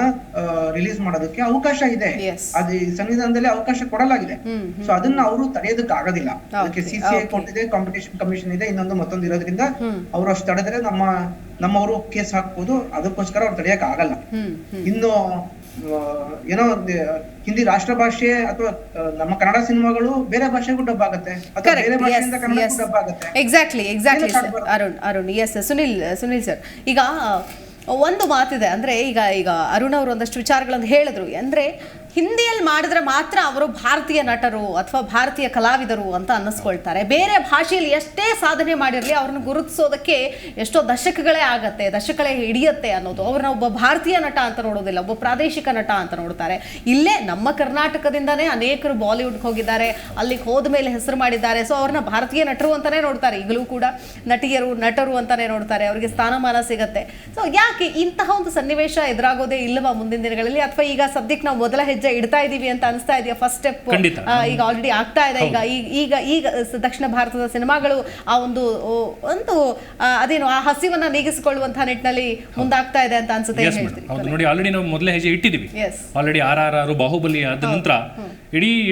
ರಿಲೀಸ್ ಮಾಡೋದಕ್ಕೆ ಅವಕಾಶ ಇದೆ. ಅದು ಸಂವಿಧಾನದಲ್ಲಿ ಅವಕಾಶ ಕೊಡಲಾಗಿದೆ. ಸೊ ಅದನ್ನ ಅವರು ತಡೆಯೋದಕ್ಕೆ ಆಗೋದಿಲ್ಲ. ಅದಕ್ಕೆ CCI ಕೊಟ್ಟಿದೆ, ಕಾಂಪಿಟೇಷನ್ ಕಮಿಷನ್ ಇದೆ, ಮತ್ತೊಂದು ಇರೋದ್ರಿಂದ ಅವರು ಅಷ್ಟು ತಡೆದ್ರೆ ನಮ್ಮವರು ಕೇಸ್ ಹಾಕ್ಬೋದು. ಅದಕ್ಕೋಸ್ಕರ ಅವ್ರು ತಡೆಯಕ್ ಆಗಲ್ಲ. ಇನ್ನು ಏನೋ ಹಿಂದಿ ರಾಷ್ಟ್ರ ಭಾಷೆ ಅಥವಾ ನಮ್ಮ ಕನ್ನಡ ಸಿನಿಮಾಗಳು ಬೇರೆ ಭಾಷೆಗೂ ಡಬ್ ಆಗುತ್ತೆ, ಅಥವಾ ಬೇರೆ ಭಾಷೆಯಿಂದ ಕನ್ನಡಕ್ಕೂ ಡಬ್ ಆಗುತ್ತೆ. Exactly Arun S Sunil sir, ಈಗ ಒಂದು ಮಾತಿದೆ. ಅಂದ್ರೆ ಈಗ ಅರುಣ್ ಅವರು ಒಂದಷ್ಟು ವಿಚಾರಗಳನ್ನು ಹೇಳಿದ್ರು. ಅಂದ್ರೆ ಹಿಂದಿಯಲ್ಲಿ ಮಾಡಿದ್ರೆ ಮಾತ್ರ ಅವರು ಭಾರತೀಯ ನಟರು ಅಥವಾ ಭಾರತೀಯ ಕಲಾವಿದರು ಅಂತ ಅನ್ನಿಸ್ಕೊಳ್ತಾರೆ. ಬೇರೆ ಭಾಷೆಯಲ್ಲಿ ಎಷ್ಟೇ ಸಾಧನೆ ಮಾಡಿರಲಿ ಅವ್ರನ್ನ ಗುರುತಿಸೋದಕ್ಕೆ ಎಷ್ಟೋ ದಶಕಗಳೇ ಹಿಡಿಯುತ್ತೆ ಅನ್ನೋದು. ಅವ್ರನ್ನ ಒಬ್ಬ ಭಾರತೀಯ ನಟ ಅಂತ ನೋಡೋದಿಲ್ಲ, ಒಬ್ಬ ಪ್ರಾದೇಶಿಕ ನಟ ಅಂತ ನೋಡ್ತಾರೆ. ಇಲ್ಲೇ ನಮ್ಮ ಕರ್ನಾಟಕದಿಂದನೇ ಅನೇಕರು ಬಾಲಿವುಡ್ಗೆ ಹೋಗಿದ್ದಾರೆ, ಅಲ್ಲಿಗೆ ಹೋದ ಮೇಲೆ ಹೆಸರು ಮಾಡಿದ್ದಾರೆ. ಸೊ ಅವ್ರನ್ನ ಭಾರತೀಯ ನಟರು ಅಂತಾನೆ ನೋಡ್ತಾರೆ. ಈಗಲೂ ಕೂಡ ನಟರು ಅಂತಾನೆ ನೋಡ್ತಾರೆ, ಅವರಿಗೆ ಸ್ಥಾನಮಾನ ಸಿಗತ್ತೆ. ಸೊ ಯಾಕೆ ಇಂತಹ ಒಂದು ಸನ್ನಿವೇಶ ಎದುರಾಗೋದೇ ಇಲ್ಲವಾ ಮುಂದಿನ ದಿನಗಳಲ್ಲಿ? ಅಥವಾ ಈಗ ಸದ್ಯಕ್ಕೆ ನಾವು ಮೊದಲ ಹೆಜ್ಜೆ ಇಡ್ತಾ ಇದೀವಿ ಅಂತ ಅನಿಸ್ತಾ ಇದೆಯಾ? ಫಸ್ಟ್ ಸ್ಟೆಪ್ ಈಗ ಆಲ್ರೆಡಿ ಆಗ್ತಾ ಇದೆ. ಈಗ ದಕ್ಷಿಣ ಭಾರತದ ಸಿನಿಮಾಗಳು ಆ ಒಂದು ಅದೇನು ಆ ಹಸಿವನ್ನ ನೀಗಿಸಿಕೊಳ್ಳುವಂತಹ ನಿಟ್ಟಿನಲ್ಲಿ ಮುಂದಾಗ್ತಾ ಇದೆ ಅಂತ ಅನ್ಸುತ್ತೆ. ನೋಡಿ, ಆಲ್ರೆಡಿ ನಾವು ಮೊದಲ ಹೆಜ್ಜೆ ಇಟ್ಟಿದೀವಿ. ಆಲ್ರೆಡಿ RRR, ಬಾಹುಬಲಿ ಆದ ನಂತರ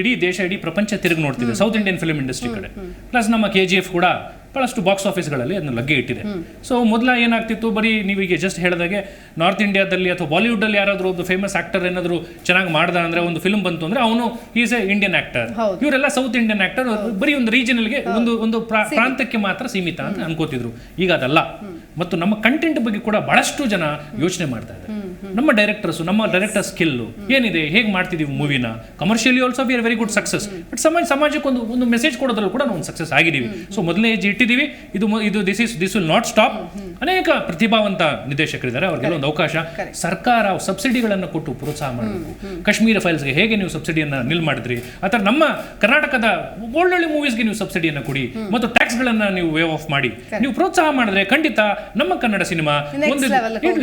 ಇಡೀ ದೇಶ, ಇಡೀ ಪ್ರಪಂಚ ತಿರುಗಿ ನೋಡ್ತಿದೆ ಸೌತ್ ಇಂಡಿಯನ್ ಫಿಲ್ಮ್ ಇಂಡಸ್ಟ್ರಿ ಕಡೆ. ಪ್ಲಸ್ ನಮ್ಮ KGF ಕೂಡ ಭಾಳಷ್ಟು ಬಾಕ್ಸ್ ಆಫೀಸ್ಗಳಲ್ಲಿ ಅದನ್ನು ಲಗ್ಗೆ ಇಟ್ಟಿದೆ. ಸೊ ಮೊದಲ ಏನಾಗ್ತಿತ್ತು, ಬರೀ ನೀವೀಗ ಜಸ್ಟ್ ಹೇಳಿದಾಗೆ ನಾರ್ತ್ ಇಂಡಿಯಾದಲ್ಲಿ ಅಥವಾ ಬಾಲಿವುಡಲ್ಲಿ ಯಾರಾದರೂ ಒಂದು ಫೇಮಸ್ ಆಕ್ಟರ್ ಏನಾದರೂ ಚೆನ್ನಾಗಿ ಮಾಡ್ದ ಅಂದರೆ ಒಂದು ಫಿಲ್ಮ್ ಬಂತು ಅಂದರೆ ಅವನು ಈಸ್ ಎ ಇಂಡಿಯನ್ ಆಕ್ಟರ್, ಇವರೆಲ್ಲ ಸೌತ್ ಇಂಡಿಯನ್ ಆಕ್ಟರ್, ಬರೀ ಒಂದು ರೀಜನಲ್ಗೆ ಒಂದು ಪ್ರಾಂತಕ್ಕೆ ಮಾತ್ರ ಸೀಮಿತ ಅಂತ ಅನ್ಕೋತಿದ್ರು. ಈಗ ಅದಲ್ಲ. ಮತ್ತು ನಮ್ಮ ಕಂಟೆಂಟ್ ಬಗ್ಗೆ ಕೂಡ ಬಹಳಷ್ಟು ಜನ ಯೋಚನೆ ಮಾಡ್ತಾ ಇದ್ದಾರೆ. ನಮ್ಮ ಡೈರೆಕ್ಟರ್ ಸ್ಕಿಲ್ಲು ಏನಿದೆ, ಹೇಗೆ ಮಾಡ್ತಿದ್ದೀವಿ ಮೂವಿನ, commercially also we are very good success. But ಸಮಾಜಕ್ಕೆ ಒಂದು ಮೆಸೇಜ್ ಕೊಡೋದ್ರಲ್ಲಿ ಕೂಡ ನಾವು ಸಕ್ಸಸ್ ಆಗಿದ್ದೀವಿ. ಸೊ ಮೊದಲನೇ ಹೆಜ್ಜೆ ಇಟ್ಟಿದ್ದೀವಿ. ಇದು ದಿಸ್ ವಿಲ್ ನಾಟ್ ಸ್ಟಾಪ್. ಅನೇಕ ಪ್ರತಿಭಾವಂತ ನಿರ್ದೇಶಕರಿದ್ದಾರೆ, ಅವ್ರಿಗೆಲ್ಲ ಒಂದು ಅವಕಾಶ. ಸರ್ಕಾರ ಸಬ್ಸಿಡಿಗಳನ್ನು ಕೊಟ್ಟು ಪ್ರೋತ್ಸಾಹ ಮಾಡಬೇಕು. ಕಾಶ್ಮೀರ ಫೈಲ್ಸ್ಗೆ ಹೇಗೆ ನೀವು ಸಬ್ಸಿಡಿಯನ್ನು ನಿಲ್ ಮಾಡಿದ್ರಿ, ಅಥವಾ ನಮ್ಮ ಕರ್ನಾಟಕದ ಒಳ್ಳೊಳ್ಳೆ ಮೂವೀಸ್ಗೆ ನೀವು ಸಬ್ಸಿಡಿಯನ್ನು ಕೊಡಿ ಮತ್ತು ಟ್ಯಾಕ್ಸ್ಗಳನ್ನು ನೀವು ವೇವ್ ಆಫ್ ಮಾಡಿ. ನೀವು ಪ್ರೋತ್ಸಾಹ ಮಾಡಿದ್ರೆ ಖಂಡಿತ ನಮ್ಮ ಕನ್ನಡ ಸಿನಿಮಾ ಒಂದು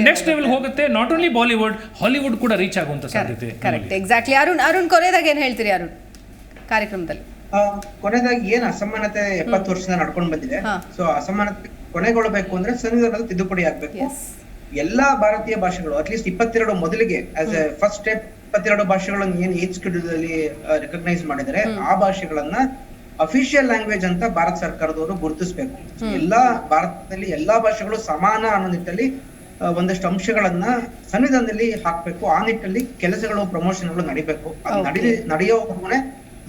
ನೆಕ್ಸ್ಟ್ ಲೆವೆಲ್ ಹೋಗುತ್ತೆ. ನಾಟ್ ಓನ್ಲಿ ಬಾಲಿವುಡ್, ಹಾಲಿವುಡ್ ಕೂಡ ರೀಚ್ ಆಗುವಂತ ಸಾಧ್ಯತೆ. Correct, exactly. ಅರುಣ್ ಕೊನೆಯದಾಗ ಏನ್ ಹೇಳ್ತೀರಿ ಅರುಣ್ ಕಾರ್ಯಕ್ರಮದಲ್ಲಿ? ಕೊನೆಯದಾಗಿ ಏನ್ ಅಸಮಾನತೆ 70 ವರ್ಷದಿಂದ ನಡ್ಕೊಂಡು ಬಂದಿದೆ. ಸೊ ಅಸಮಾನತೆ ಕೊನೆಗೊಳ್ಳಬೇಕು ಅಂದ್ರೆ ಸಂವಿಧಾನದ ತಿದ್ದುಪಡಿ ಆಗ್ಬೇಕು. ಎಲ್ಲಾ ಭಾರತೀಯ ಭಾಷೆಗಳು ಅಟ್ಲೀಸ್ಟ್ 22 ಮೊದಲಿಗೆ ಆಸ್ ಎ ಫಸ್ಟ್ ಸ್ಟೆಪ್ 22 ಭಾಷೆಗಳನ್ನು ಏನ್ ಏಜ್ ಶೆಡ್ಯೂಲ್ ಅಲ್ಲಿ ರೆಕಗ್ನೈಸ್ ಮಾಡಿದರೆ ಆ ಭಾಷೆಗಳನ್ನ ಅಫಿಷಿಯಲ್ ಲ್ಯಾಂಗ್ವೇಜ್ ಅಂತ ಭಾರತ ಸರ್ಕಾರದವರು ಗುರುತಿಸಬೇಕು. ಎಲ್ಲಾ ಭಾರತದಲ್ಲಿ ಎಲ್ಲಾ ಭಾಷೆಗಳು ಸಮಾನ ಅನ್ನೋ ನಿಟ್ಟಲ್ಲಿ ಒಂದಷ್ಟು ಅಂಶಗಳನ್ನ ಸಂವಿಧಾನದಲ್ಲಿ ಹಾಕ್ಬೇಕು. ಆ ನಿಟ್ಟಲ್ಲಿ ಕೆಲಸಗಳು, ಪ್ರಮೋಷನ್ಗಳು ನಡಿಬೇಕು. ಅದು ನಡೆಯೋವರೆಗೂ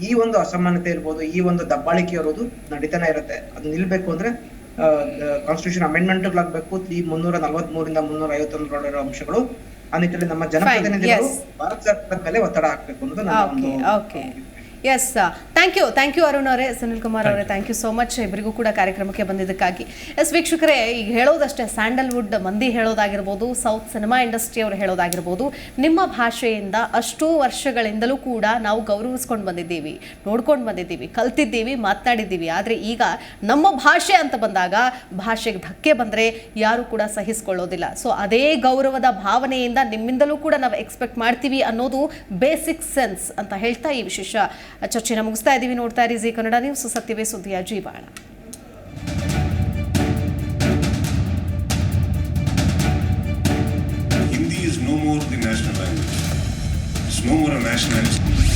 ಈ ಒಂದು ಅಸಮಾನತೆ ಇರ್ಬೋದು, ಈ ಒಂದು ದಬ್ಬಾಳಿಕೆ ಇರೋದು ನಡೀತಾನೆ ಇರುತ್ತೆ. ಅದು ನಿಲ್ಬೇಕು ಅಂದ್ರೆ ಕಾನ್ಸ್ಟಿಟ್ಯೂಷನ್ ಅಮೆಂಡ್ಮೆಂಟ್ಗಳಾಗಬೇಕು. 343 351 ಅಂಶಗಳು. ಆ ನಿಟ್ಟಲ್ಲಿ ನಮ್ಮ ಜನಪ್ರತಿನಿಧಿಗಳು ಭಾರತ ಸರ್ಕಾರದ ಮೇಲೆ ಒತ್ತಡ ಹಾಕ್ಬೇಕು ಅನ್ನೋದು ನನ್ನ ಒಂದು. ಎಸ್, ಥ್ಯಾಂಕ್ ಯು ಅರುಣ್ ಅವರೇ, ಸುನಿಲ್ ಕುಮಾರ್ ಅವರೇ, ಥ್ಯಾಂಕ್ ಯು ಸೋ ಮಚ್ ಇಬ್ಬರಿಗೂ ಕೂಡ ಕಾರ್ಯಕ್ರಮಕ್ಕೆ ಬಂದಿದ್ದಕ್ಕಾಗಿ. ಎಸ್ ವೀಕ್ಷಕರೇ, ಈಗ ಹೇಳೋದಷ್ಟೇ, ಸ್ಯಾಂಡಲ್ವುಡ್ ಮಂದಿ ಹೇಳೋದಾಗಿರ್ಬೋದು, ಸೌತ್ ಸಿನಿಮಾ ಇಂಡಸ್ಟ್ರಿ ಅವರು ಹೇಳೋದಾಗಿರ್ಬೋದು, ನಿಮ್ಮ ಭಾಷೆಯಿಂದ ಅಷ್ಟೂ ವರ್ಷಗಳಿಂದಲೂ ಕೂಡ ನಾವು ಗೌರವಿಸ್ಕೊಂಡು ಬಂದಿದ್ದೀವಿ, ನೋಡ್ಕೊಂಡು ಬಂದಿದ್ದೀವಿ, ಕಲ್ತಿದ್ದೀವಿ, ಮಾತನಾಡಿದ್ದೀವಿ. ಆದರೆ ಈಗ ನಮ್ಮ ಭಾಷೆ ಅಂತ ಬಂದಾಗ ಭಾಷೆಗೆ ಧಕ್ಕೆ ಬಂದರೆ ಯಾರು ಕೂಡ ಸಹಿಸ್ಕೊಳ್ಳೋದಿಲ್ಲ. ಸೊ ಅದೇ ಗೌರವದ ಭಾವನೆಯಿಂದ ನಿಮ್ಮಿಂದಲೂ ಕೂಡ ನಾವು ಎಕ್ಸ್ಪೆಕ್ಟ್ ಮಾಡ್ತೀವಿ ಅನ್ನೋದು ಬೇಸಿಕ್ ಸೆನ್ಸ್ ಅಂತ ಹೇಳ್ತಾ ಈ ವಿಶೇಷ ಚರ್ಚೆನ ಮುಗಿಸ್ತಾ ಇದ್ದೀವಿ. ನೋಡ್ತಾ ಇರಿ ಜಿ ಕನ್ನಡ ನ್ಯೂಸ್, ಸತ್ಯವೇ ಸುದ್ದಿಯ ಜೀವಾಳ. Hindi is no more the national language. It's no more a nationality.